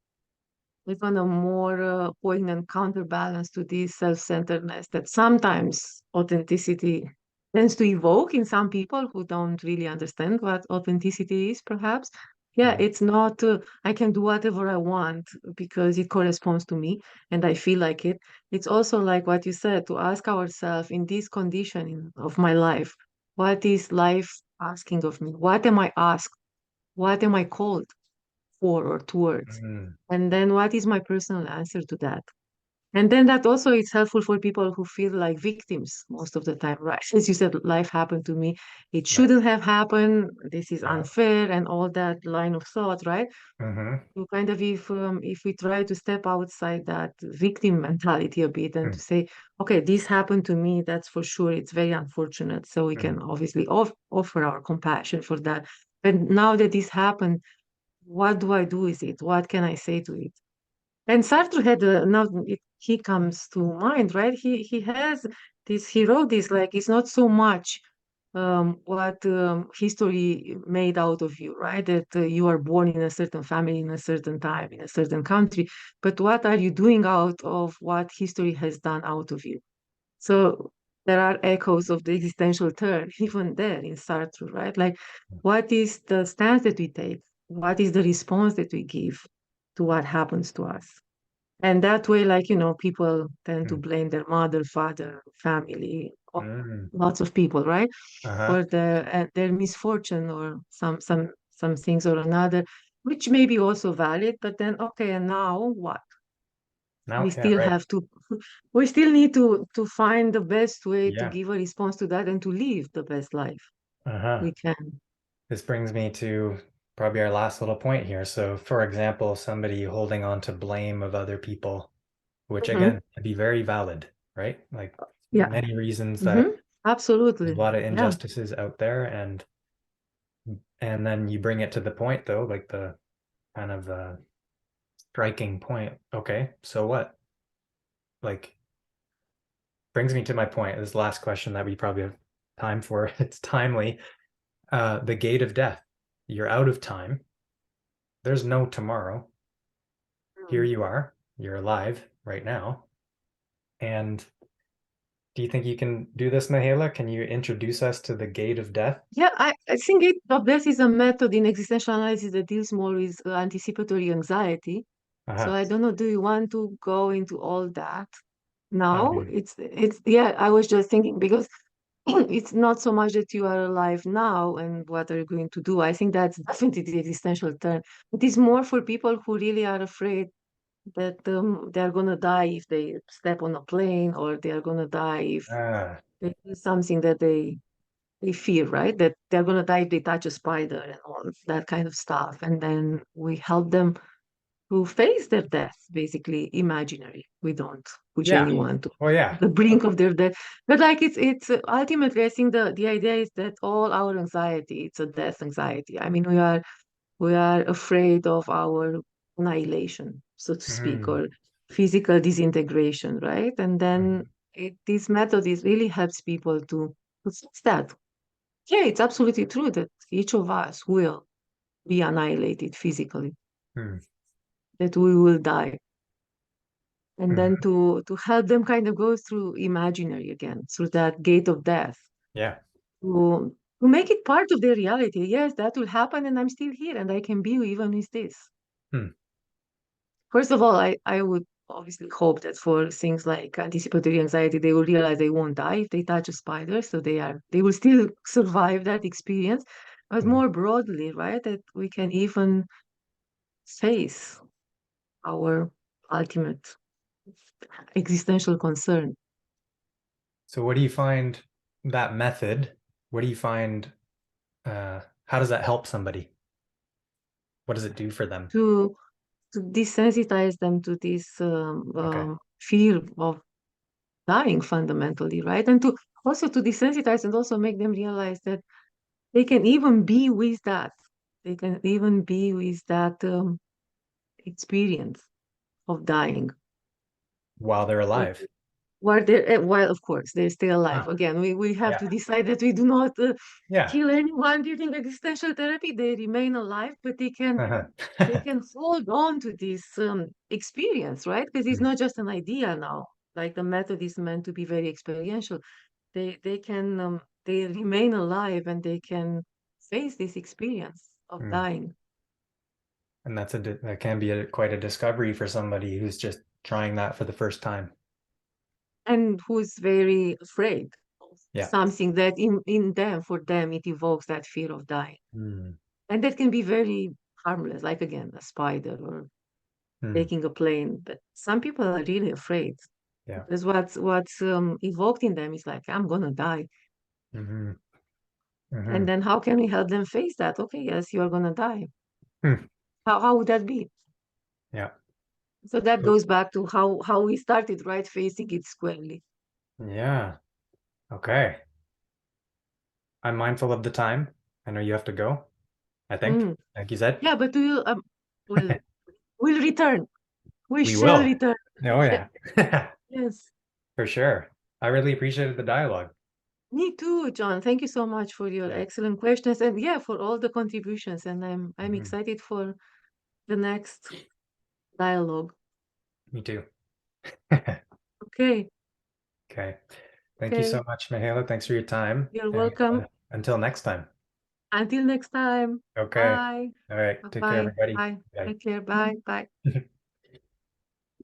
S2: even a more poignant counterbalance to this self-centeredness that sometimes authenticity tends to evoke in some people who don't really understand what authenticity is, perhaps. Yeah,
S1: Mhm.
S2: it's not, I can do whatever I want because it corresponds to me and I feel like it. It's also like what you said, to ask ourselves in this conditioning of my life, what is life asking of me? What am I asked? What am I called for or towards?
S1: Mm,
S2: And then what is my personal answer to that? And then that also is helpful for people who feel like victims most of the time, right? As you said, life happened to me. It
S1: right.
S2: shouldn't have happened. This is
S1: Yeah.
S2: unfair, and all that line of thought, right?
S1: Mm-hmm.
S2: To kind of if we try to step outside that victim mentality a bit and to say, okay, this happened to me, that's for sure. It's very unfortunate. So we
S1: Mm-hmm.
S2: can obviously offer our compassion for that. But now that this happened, what do I do with it? What can I say to it? And Sartre had he comes to mind, right? He has this. He wrote this like it's not so much what history made out of you, right? That you are born in a certain family in a certain time in a certain country, but what are you doing out of what history has done out of you? So there are echoes of the existential turn even there in Sartre, right? Like, what is the stance that we take? What is the response that we give to what happens to us? And that way, like, people tend to blame their mother, father, family,
S1: Mm-hmm.
S2: lots of people, right?
S1: Uh-huh.
S2: For their misfortune or some things or another, which may be also valid, but then, okay, and now what?
S1: Now,
S2: We
S1: yeah,
S2: still
S1: right.
S2: have to, we still need to find the best way to
S1: Yeah.
S2: give a response to that and to live the best life
S1: Uh-huh.
S2: we can.
S1: This brings me to probably our last little point here. So, for example, somebody holding on to blame of other people, which
S2: Mhm.
S1: again can be very valid, right? Like
S2: Yeah.
S1: many reasons that
S2: Hmm.
S1: there's
S2: Absolutely.
S1: a lot of
S2: Yeah.
S1: injustices out there, and then you bring it to the point though, like the kind of striking point. Okay, so what? Like, brings me to my point. This last question that we probably have time for. It's timely. The gate of death. You're out of time. There's no tomorrow. Here
S2: Mm.
S1: you are. You're alive right now. And do you think you can do this, Mihaela? Can you introduce us to the gate of death?
S2: Yeah, I think it of this is a method in existential analysis that deals more with anticipatory anxiety. So
S1: Uh-huh.
S2: I don't know, do you want to go into all that now?
S1: Um,
S2: It's yeah, I was just thinking because it's not so much that you are alive now and what are you going to do. I think that's definitely the existential term. It is more for people who really are afraid that they're gonna die if they step on a plane, or they are gonna die if
S1: uh,
S2: they do something that they fear, right? That they're gonna die if they touch a spider and all that kind of stuff. And then we help them to face their death, basically imaginary. We don't push
S1: yeah.
S2: anyone to
S1: Well, yeah.
S2: the brink of their death. But like it's ultimately, I think the idea is that all our anxiety, it's a death anxiety. I mean, we are afraid of our annihilation, so to speak,
S1: Mm,
S2: or physical disintegration, right? And then
S1: mhm,
S2: this method is really helps people to fix that. Yeah, it's absolutely true that each of us will be annihilated physically,
S1: mm,
S2: that we will die. And then
S1: mhm.
S2: to help them kind of go through imaginary again, through that gate of death,
S1: Yeah.
S2: to make it part of their reality. Yes, that will happen, and I'm still here, and I can be even with this.
S1: Hmm.
S2: First of all, I would obviously hope that for things like anticipatory anxiety, they will realize they won't die if they touch a spider, so they will still survive that experience. But
S1: Mm.
S2: more broadly, right, that we can even face our ultimate existential concern.
S1: So what do you find that method? What do you find, how does that help somebody? What does it do for them?
S2: to to desensitize them to this
S1: Okay.
S2: fear of dying fundamentally, right? And to also to desensitize and also make them realize that they can even be with that. They can even be with that experience of dying.
S1: While they're
S2: That
S1: alive.
S2: while while of course they're still alive.
S1: Ah,
S2: Again, we have
S1: yeah.
S2: to decide that we do not
S1: Yeah.
S2: kill anyone during existential therapy. They remain alive, but
S1: Uh-huh.
S2: they can hold on to this experience, right? Because it's
S1: Mm,
S2: not just an idea now. Like the method is meant to be very experiential. They remain alive and they can face this experience of
S1: mm.
S2: dying.
S1: And that can be quite a discovery for somebody who's just trying that for the first time.
S2: And who's very afraid of
S1: Yeah.
S2: something that in them, for them, it evokes that fear of dying.
S1: Mm,
S2: And that can be very harmless, like again, a spider or
S1: mm,
S2: taking a plane. But some people are really afraid
S1: yeah.
S2: because what's evoked in them is like, I'm gonna die.
S1: Hmm.
S2: And
S1: Hmm.
S2: then how can we help them face that? Okay, yes, you are gonna die.
S1: Hmm.
S2: How would that be?
S1: Yeah.
S2: So that
S1: So,
S2: goes back to how we started, right? Facing it squarely.
S1: yeah. Okay. I'm mindful of the time. I know you have to go, I think,
S2: Mm.
S1: like you said.
S2: Yeah, but we'll we'll return. We
S1: We
S2: shall
S1: will.
S2: return.
S1: Oh,
S2: Yeah.
S1: yeah.
S2: Yes.
S1: For sure. I really appreciated the dialogue.
S2: Me too, John. Thank you so much for your
S1: Yeah.
S2: excellent questions and yeah, for all the contributions. And I'm
S1: Hmm.
S2: excited for the next dialogue.
S1: Me too.
S2: Okay.
S1: Okay. Thank you so
S2: Okay.
S1: much, Mihaela. Thanks for your time.
S2: You're
S1: And
S2: welcome.
S1: until next time.
S2: Until next time.
S1: Okay.
S2: Bye.
S1: All right. Take care,
S2: Bye.
S1: everybody.
S2: Bye.
S1: Bye.
S2: Take care. Bye. Bye.